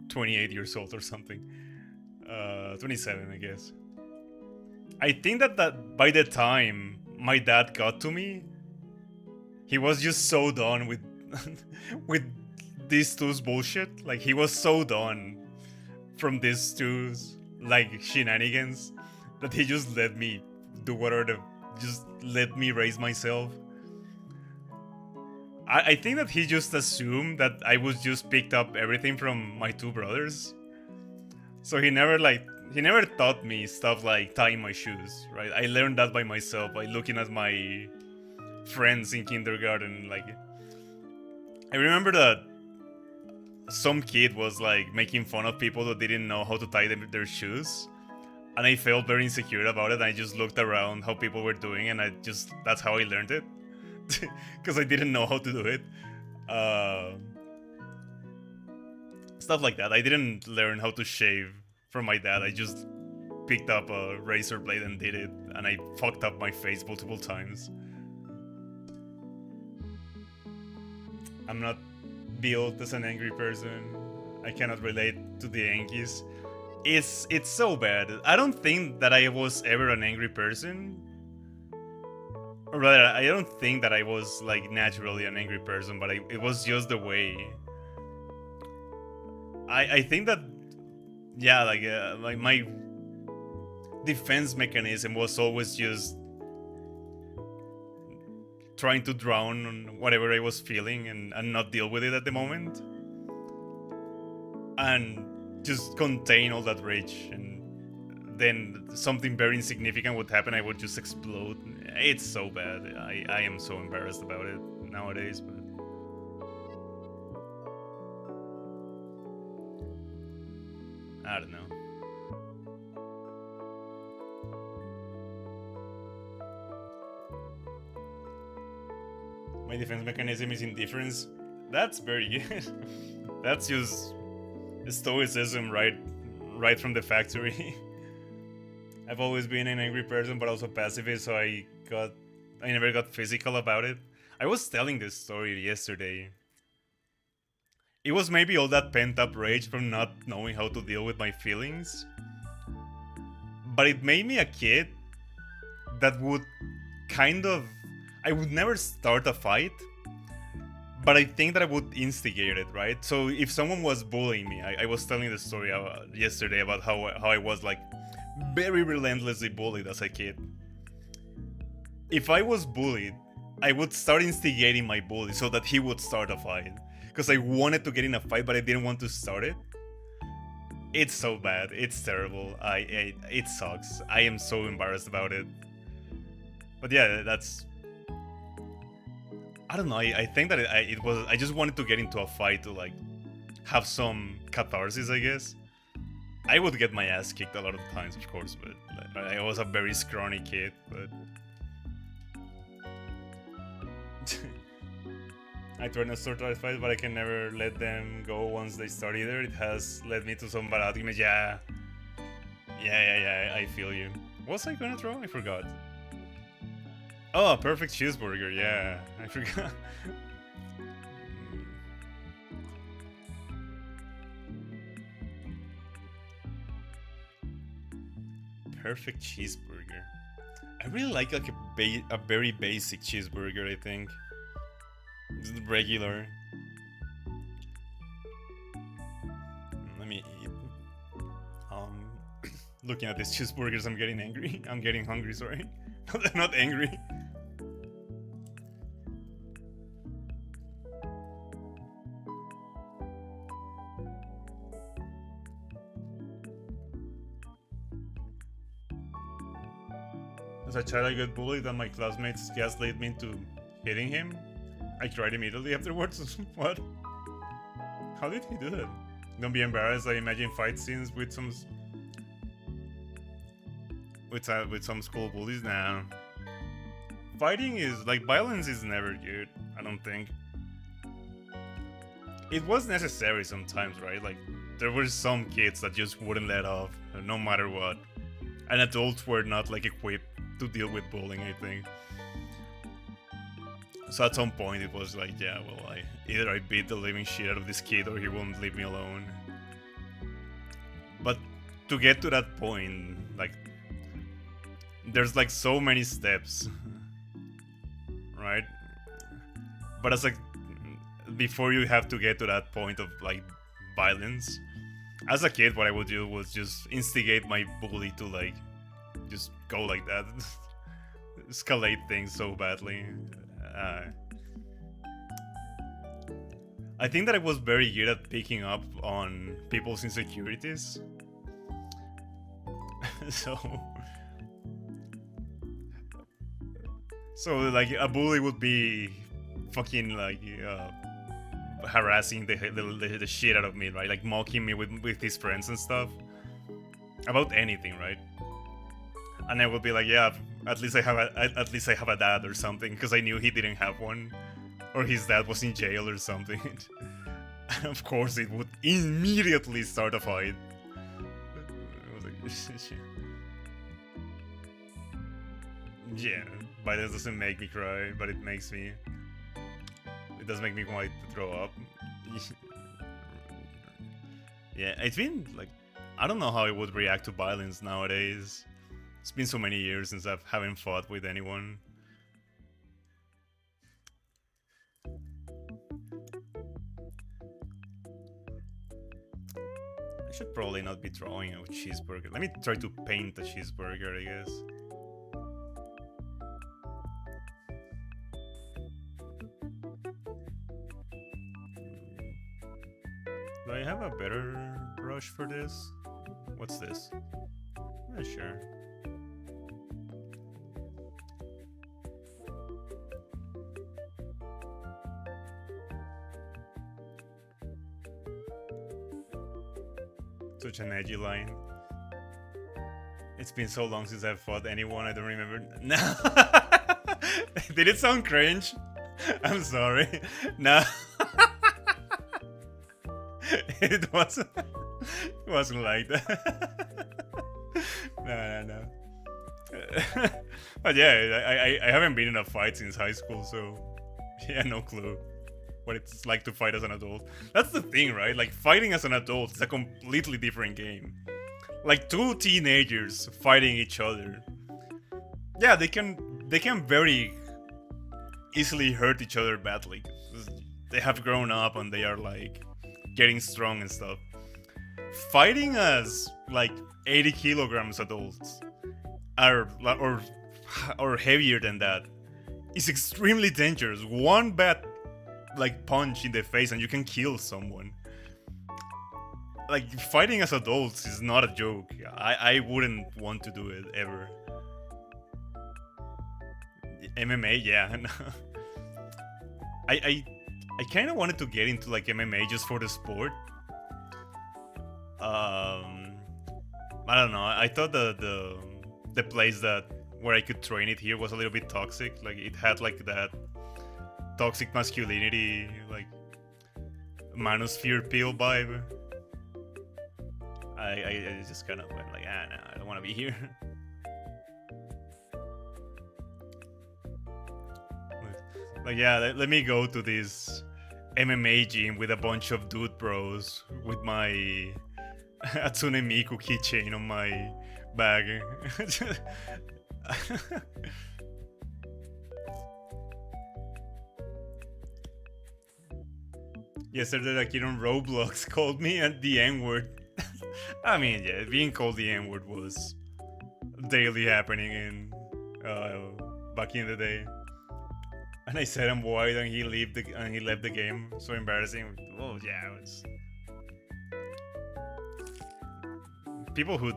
28 years old or something. 27, I guess. I think that by the time my dad got to me, he was just so done with with these two's bullshit. Like he was so done from these two's like shenanigans that he just let me do whatever just let me raise myself. I think that he just assumed that I was just picked up everything from my 2 brothers. So he never taught me stuff like tying my shoes, right? I learned that by myself, by looking at my friends in kindergarten. Like, I remember that some kid was like making fun of people that didn't know how to tie their shoes. And I felt very insecure about it. I just looked around how people were doing and that's how I learned it. Because I didn't know how to do it. Stuff like that. I didn't learn how to shave from my dad. I just picked up a razor blade and did it. And I fucked up my face multiple times. I'm not built as an angry person. I cannot relate to the Yankees. It's so bad. I don't think that I was ever an angry person. Or rather, I don't think that I was like naturally an angry person, but it was just the way. I think that, yeah, like my defense mechanism was always just trying to drown on whatever I was feeling and not deal with it at the moment. And just contain all that rage, and then something very insignificant would happen, I would just explode. It's so bad. I am so embarrassed about it nowadays, but I don't know. My defense mechanism is indifference. That's very good. That's just stoicism right from the factory. I've always been an angry person, but also pacifist, so I never got physical about it. I was telling this story yesterday. It was maybe all that pent-up rage from not knowing how to deal with my feelings. But it made me a kid that would I would never start a fight, but I think that I would instigate it, right? So if someone was bullying me, I was telling the story yesterday about how I was like very relentlessly bullied as a kid. If I was bullied, I would start instigating my bully so that he would start a fight. Because I wanted to get in a fight, but I didn't want to start it. It's so bad. It's terrible. It sucks. I am so embarrassed about it. But yeah, that's... I don't know. I think that I just wanted to get into a fight to like have some catharsis, I guess. I would get my ass kicked a lot of times, of course, but I was a very scrawny kid, but... I try not to start a fight, but I can never let them go once they start either. It has led me to some bad arguments. Yeah, I feel you. What was I gonna throw? I forgot. Oh, a perfect cheeseburger, yeah. I forgot. perfect cheeseburger. I really like a very basic cheeseburger, I think. Just regular. Let me eat. Looking at these cheeseburgers, I'm getting angry. I'm getting hungry, sorry. Not angry. As a child, I got bullied and my classmates gaslit me into hitting him. I cried immediately afterwards. What? How did he do that? Don't be embarrassed. I imagine fight scenes with some school bullies now. Fighting is like violence is never good. I don't think. It was necessary sometimes, right? Like there were some kids that just wouldn't let off, no matter what, and adults were not like equipped to deal with bullying, I think. So at some point it was like, yeah, well, either I beat the living shit out of this kid or he won't leave me alone. But to get to that point, like, there's like so many steps, right? But as like, before you have to get to that point of like violence, as a kid, what I would do was just instigate my bully to like, just go like that, escalate things so badly. I think that I was very good at picking up on people's insecurities. So like a bully would be fucking like harassing the shit out of me, right? Like mocking me with his friends and stuff about anything, right? And I would be like, yeah, at least I have a dad or something, because I knew he didn't have one, or his dad was in jail or something. And of course, it would immediately start a fight. I was like, yeah, violence doesn't make me cry, but it makes me. It does make me want to throw up. Yeah, it's been like, I don't know how I would react to violence nowadays. It's been so many years since I haven't fought with anyone. I should probably not be drawing a cheeseburger. Let me try to paint a cheeseburger, I guess. Do I have a better brush for this? What's this? Yeah, sure. Such an edgy line. It's been so long since I've fought anyone, I don't remember. No. Did it sound cringe? I'm sorry. No. It wasn't like that. No. But yeah, I haven't been in a fight since high school, so yeah, no clue what it's like to fight as an adult. That's the thing, right? Like, fighting as an adult is a completely different game. Like, two teenagers fighting each other. Yeah, they can very easily hurt each other badly. They have grown up and they are like getting strong and stuff. Fighting as like 80 kilograms adults or heavier than that is extremely dangerous. One bad like punch in the face and you can kill someone. Like, fighting as adults is not a joke. I wouldn't want to do it ever. MMA, yeah. I kind of wanted to get into like MMA just for the sport. I don't know. I thought the place where I could train it here was a little bit toxic. Like, it had like that toxic masculinity, like manosphere pill vibe. I just kind of went like, no, I don't want to be here. Like, yeah, let me go to this MMA gym with a bunch of dude bros with my a Tsunemiku keychain on my bag. Yesterday, a kid on Roblox called me at the N-word. I mean, yeah, being called the N-word was daily happening in back in the day. And I said I'm white, and he left the game. So embarrassing. Oh yeah, it was... people who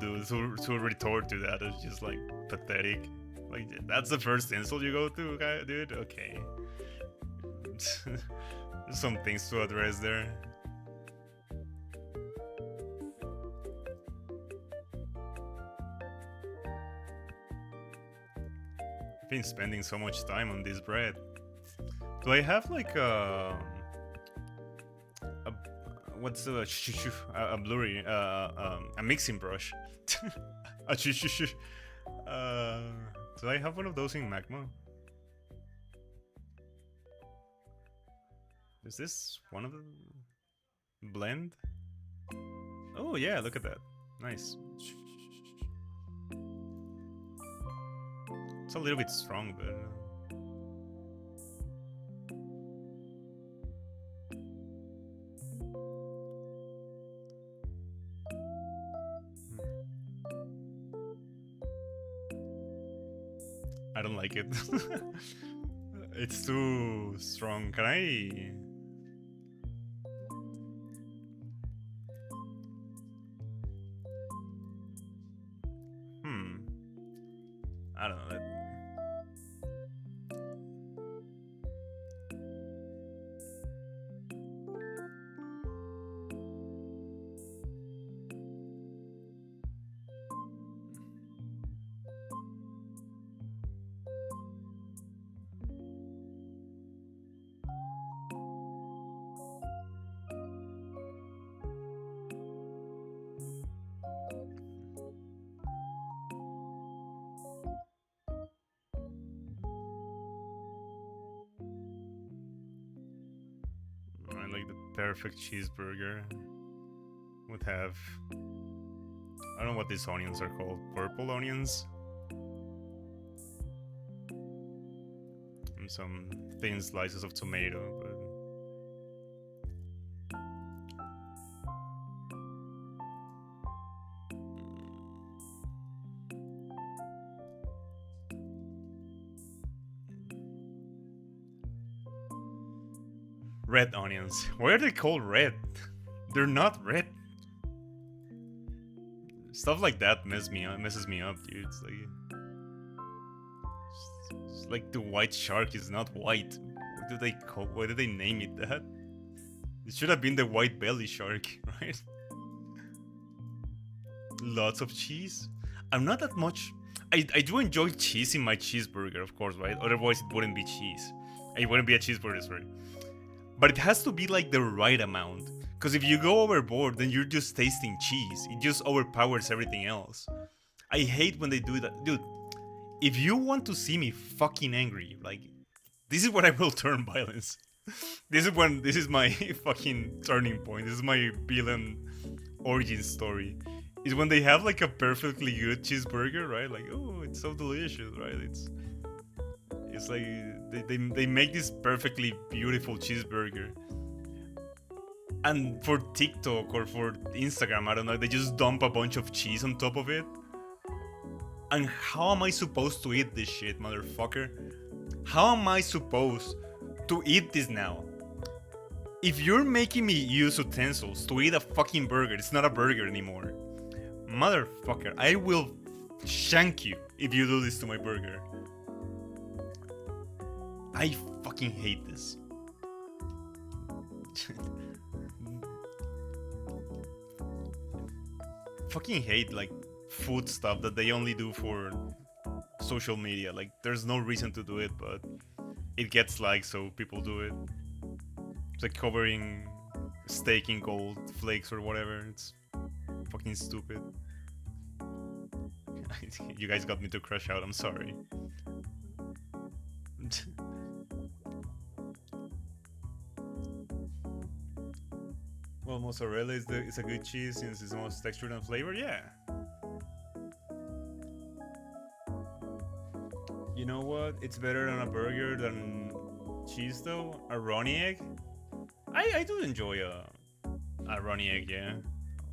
retort to that is just like pathetic. Like, that's the first insult you go to, dude? Okay. There's some things to address there. I've been spending so much time on this bread. Do I have like what's a blurry a mixing brush? Do I have one of those in Magma? Is this one of the blend? Oh yeah, look at that. Nice. It's a little bit strong, but I don't like it. It's too strong. Can I? I don't know. Perfect cheeseburger would have, I don't know what these onions are called, purple onions, and some thin slices of tomato, but red onions. Why are they called red? They're not red. Stuff like that messes me up, dude. It's like the white shark is not white. Why did they name it that? It should have been the white belly shark, right? Lots of cheese. I'm not that much. I do enjoy cheese in my cheeseburger, of course, right? Otherwise it wouldn't be cheese. It wouldn't be a cheeseburger, sorry. But it has to be like the right amount. Because if you go overboard, then you're just tasting cheese. It just overpowers everything else. I hate when they do that. Dude, if you want to see me fucking angry, like, this is when I will turn violence. This is my fucking turning point. This is my villain origin story. Is when they have like a perfectly good cheeseburger, right? Like, oh, it's so delicious, right? It's like they make this perfectly beautiful cheeseburger, and for TikTok or for Instagram, I don't know, they just dump a bunch of cheese on top of it. And how am I supposed to eat this shit, motherfucker? How am I supposed to eat this now? If you're making me use utensils to eat a fucking burger, it's not a burger anymore. Motherfucker, I will shank you if you do this to my burger. I fucking hate this. Fucking hate like food stuff that they only do for social media. Like, there's no reason to do it, but it gets likes, so people do it. It's like covering steak in gold flakes or whatever. It's fucking stupid. You guys got me to crush out, I'm sorry. Well, mozzarella is a good cheese since it's most textured and flavored. Yeah. You know what? It's better on a burger than cheese though. A runny egg. I do enjoy a runny egg, yeah,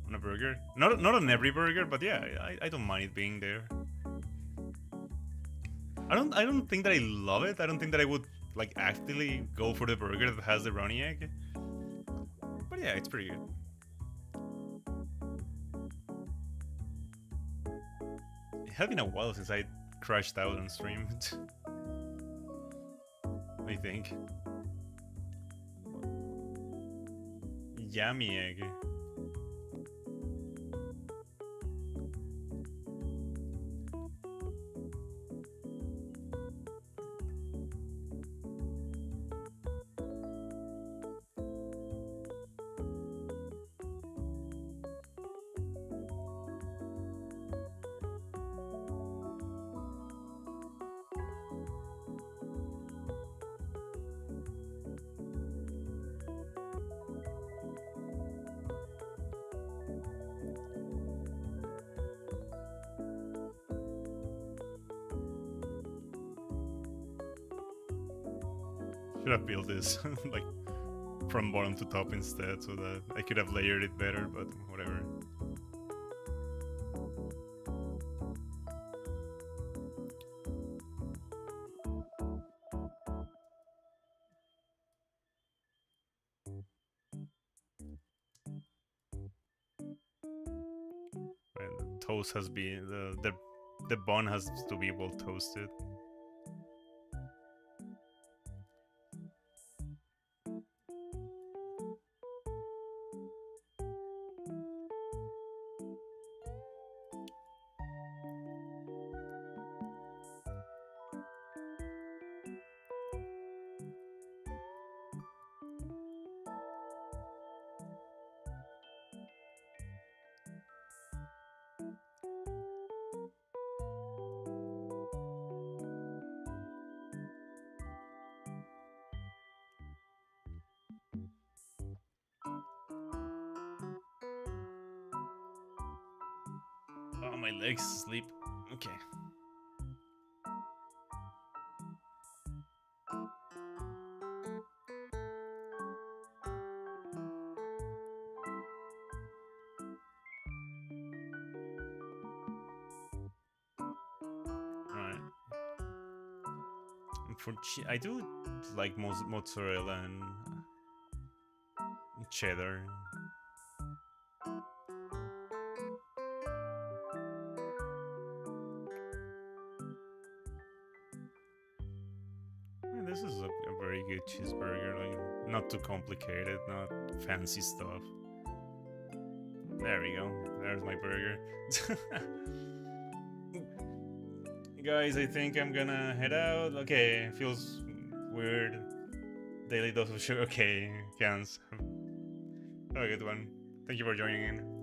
on a burger. Not on every burger, but yeah, I don't mind it being there. I don't think that I love it. I don't think that I would like actively go for the burger that has the runny egg. But yeah, it's pretty good. It had been a while since I crashed out on stream. I think. Yummy egg. Should have built this like from bottom to top instead, so that I could have layered it better, but whatever. And the toast has been the bun has to be well toasted. Oh, my legs sleep. Okay. Alright. For I do like mozzarella and cheddar. This is a very good cheeseburger, like not too complicated, not fancy stuff. There we go. There's my burger. Guys, I think I'm gonna head out. Okay, feels weird. Daily dose of sugar. Okay, Cans. Have a good one. Thank you for joining in.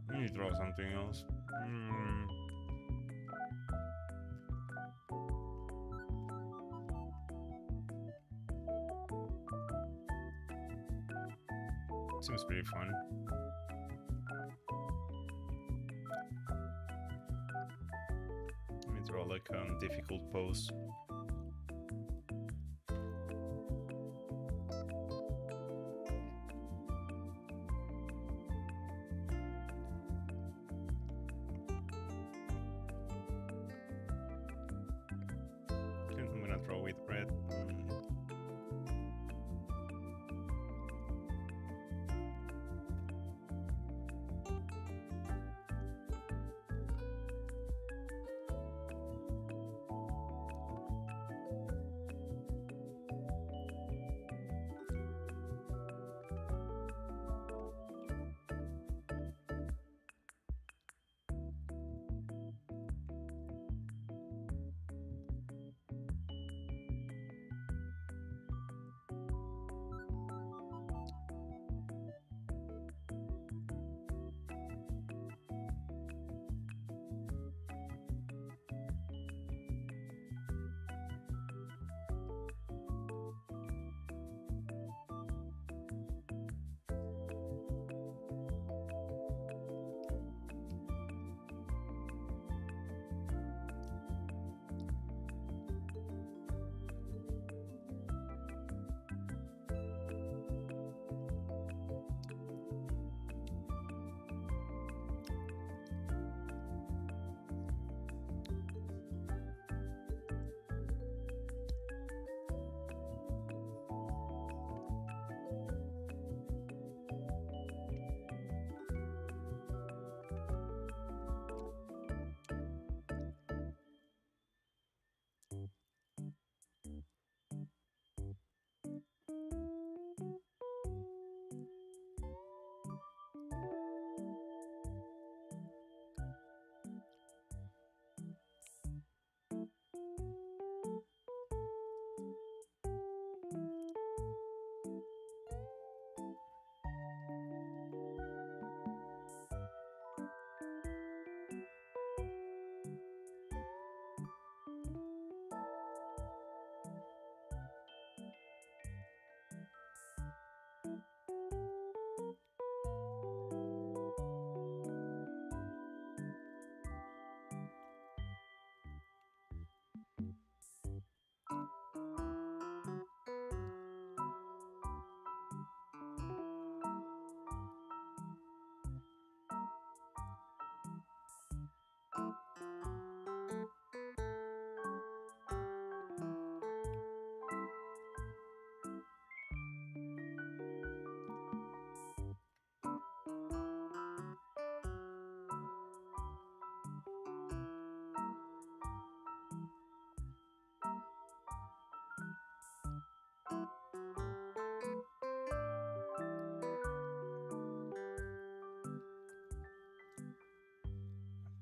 Let me draw something else. Seems pretty fun. Let me draw like a difficult pose. I'm gonna draw with red.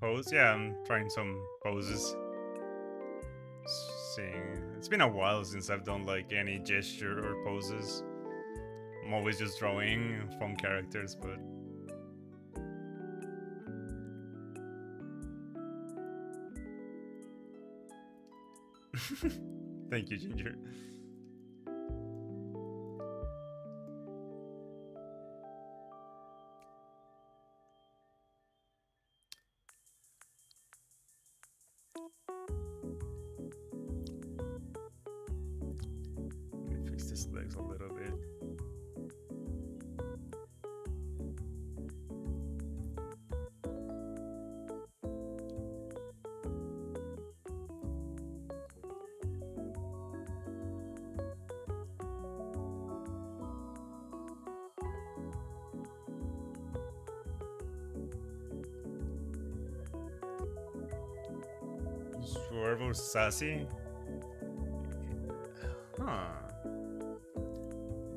Pose? Yeah, I'm trying some poses. Seeing, it's been a while since I've done like any gesture or poses. I'm always just drawing phone characters, but thank you, Ginger. Let me fix his legs a little bit. Swervo Sassy? Huh.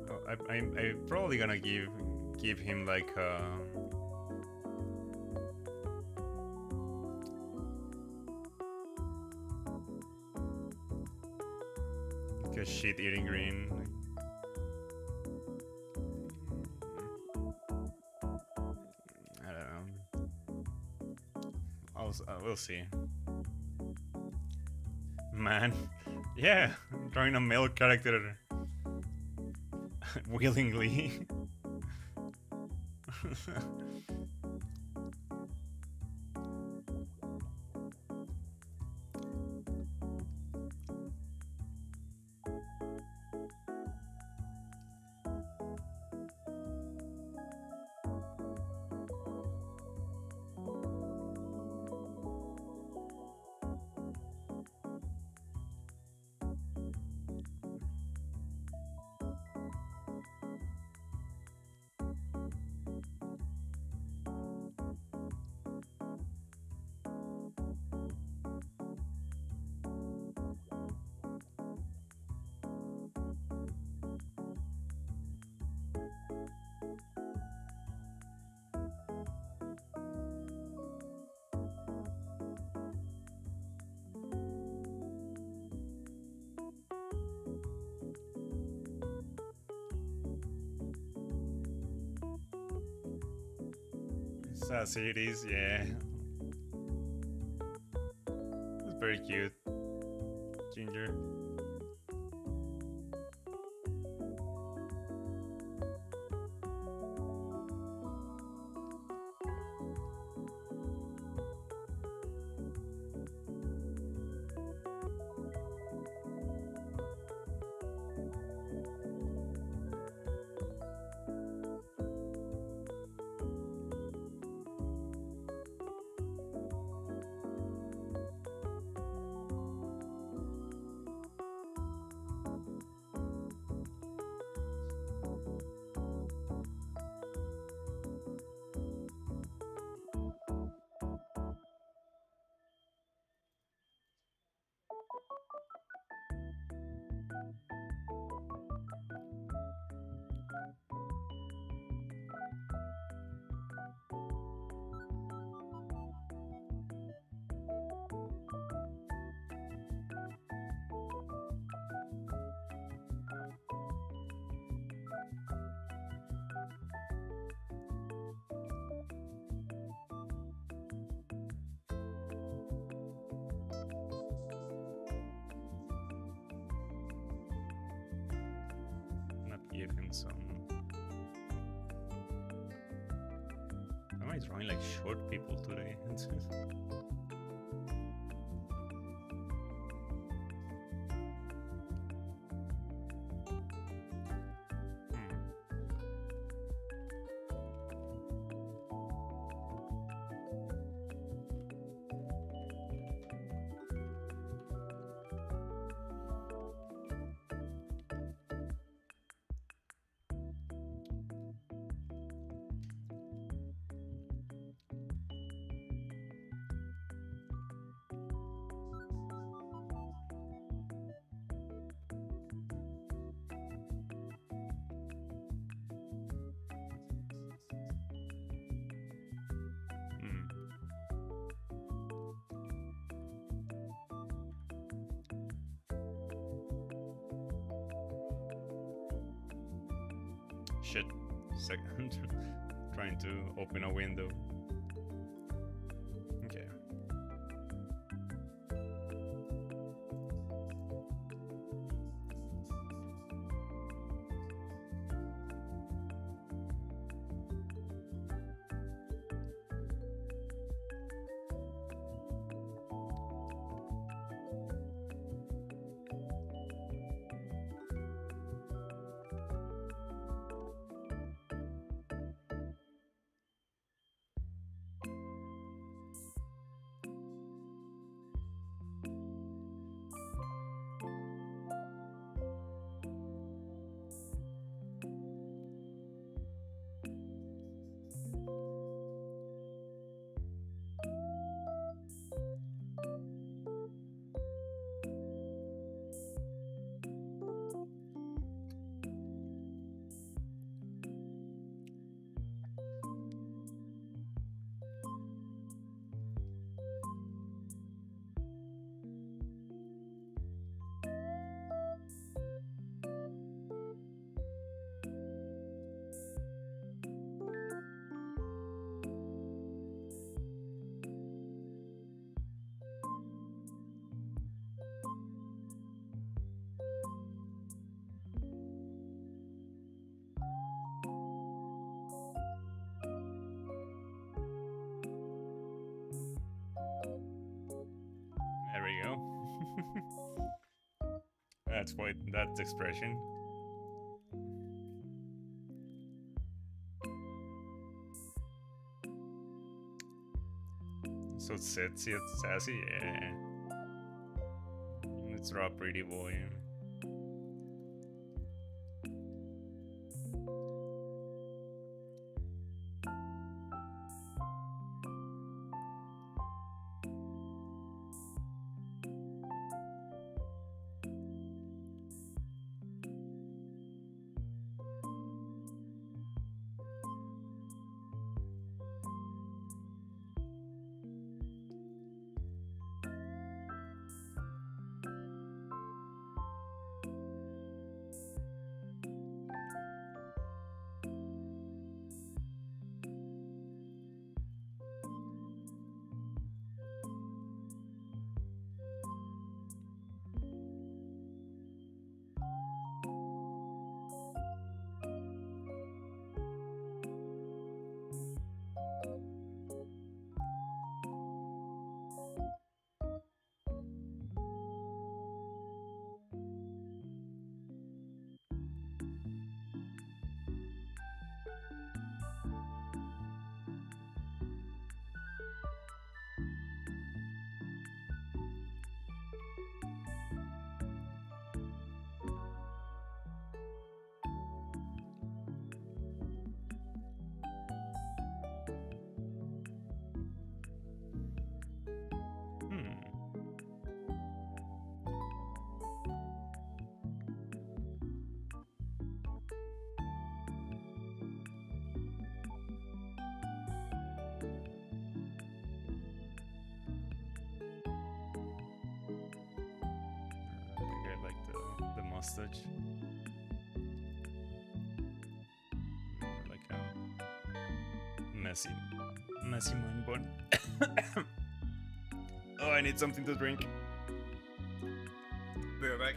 Oh, I'm probably gonna give him like a shit eating green. I don't know. We'll see. Man, yeah, I'm drawing a male character willingly. Sassy it is, yeah. It's very cute. Ginger. Give him some. Am I drawing like short people today? Shit. Second. Trying to open a window. Okay. There we go. That's quite that expression. So it's sexy, it's sassy, yeah. It's raw pretty boy. Mustache. Like a messy man bun. Oh, I need something to drink. Be right back.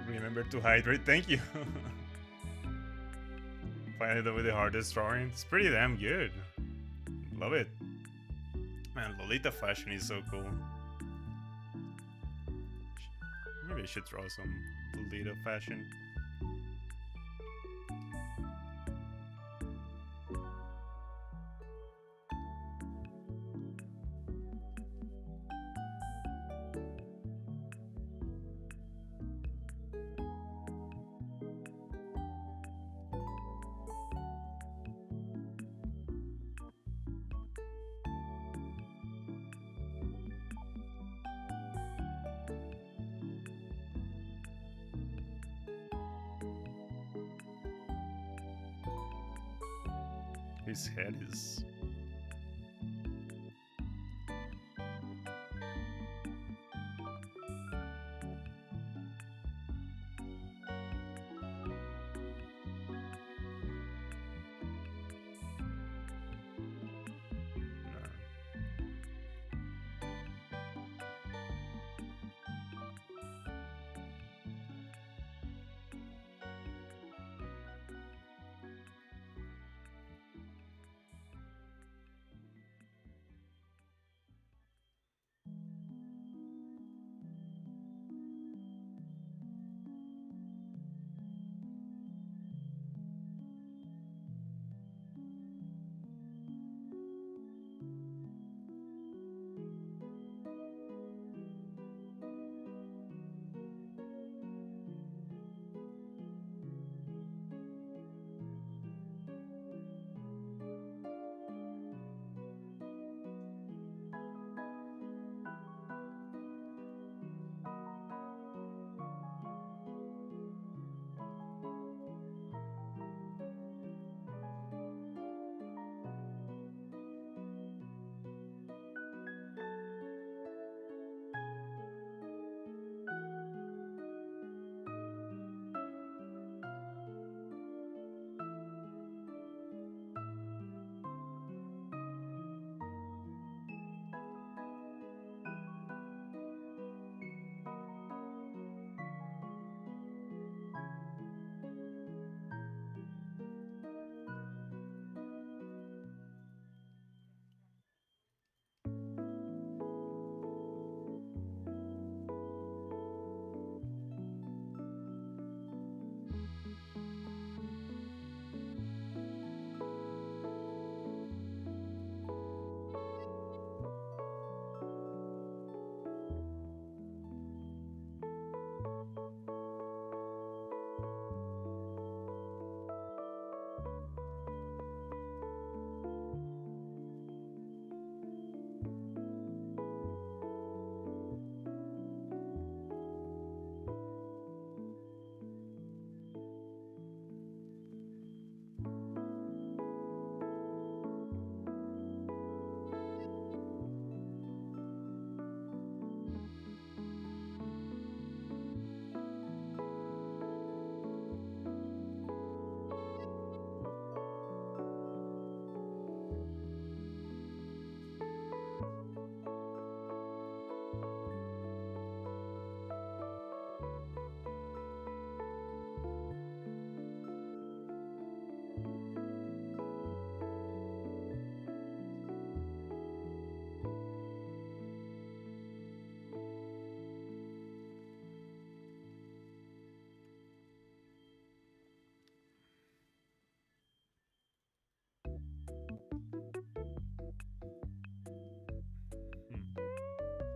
Remember to hydrate. Thank you. Finally done with the hardest drawing. It's pretty damn good. Love it. Man, Lolita fashion is so cool. Maybe I should draw some Lolita fashion. His head is...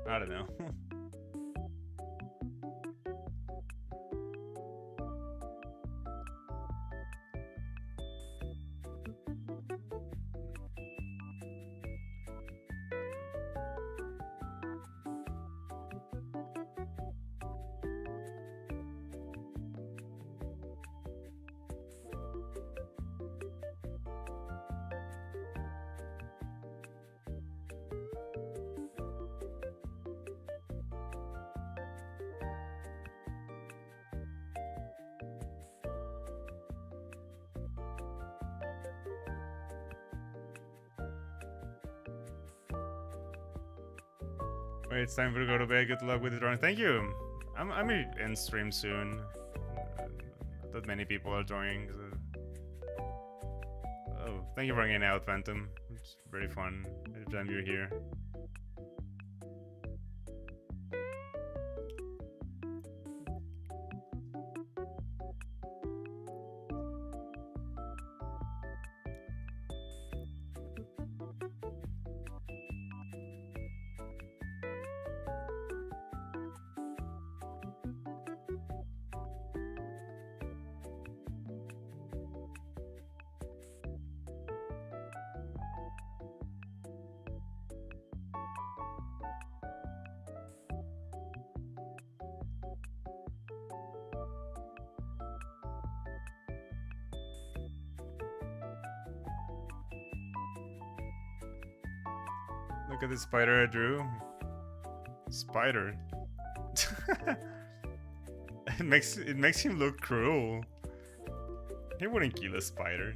I don't know. Wait, it's time for to go to bed. Good luck with the drawing. Thank you. I'm gonna end stream soon. that many people are joining. So. Oh, thank you for hanging out, Phantom. It's very fun every time you're here. Look at the spider I drew. Spider. it makes him look cruel. He wouldn't kill a spider.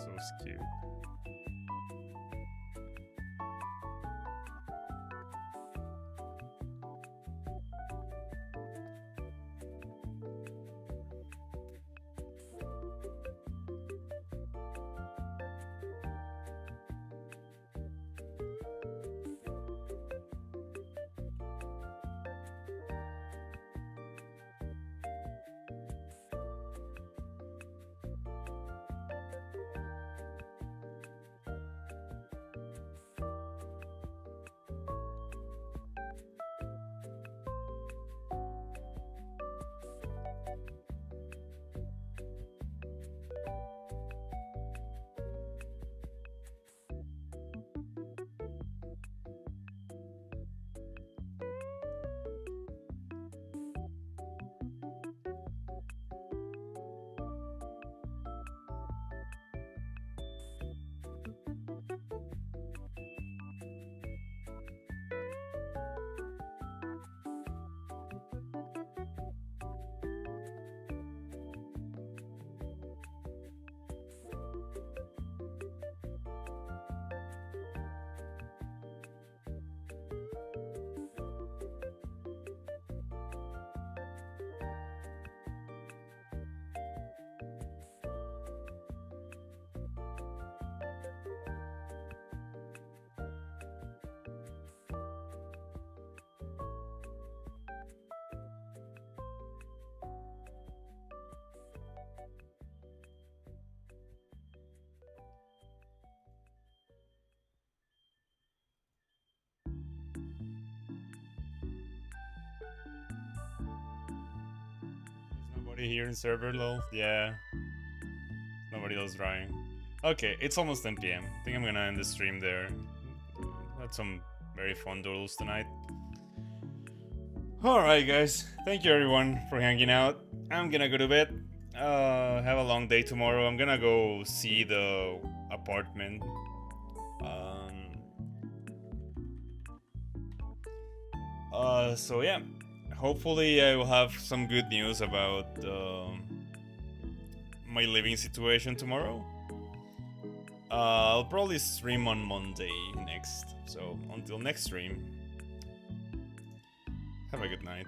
So skewed. There's nobody here in server lol. Yeah. Nobody else drawing. Okay, it's almost 10 p.m. I think I'm gonna end the stream there. Had some very fun doodles tonight. Alright guys, thank you everyone for hanging out. I'm gonna go to bed. Have a long day tomorrow. I'm gonna go see the apartment. So yeah, hopefully I will have some good news about my living situation tomorrow. I'll probably stream on Monday next. So until next stream, have a good night.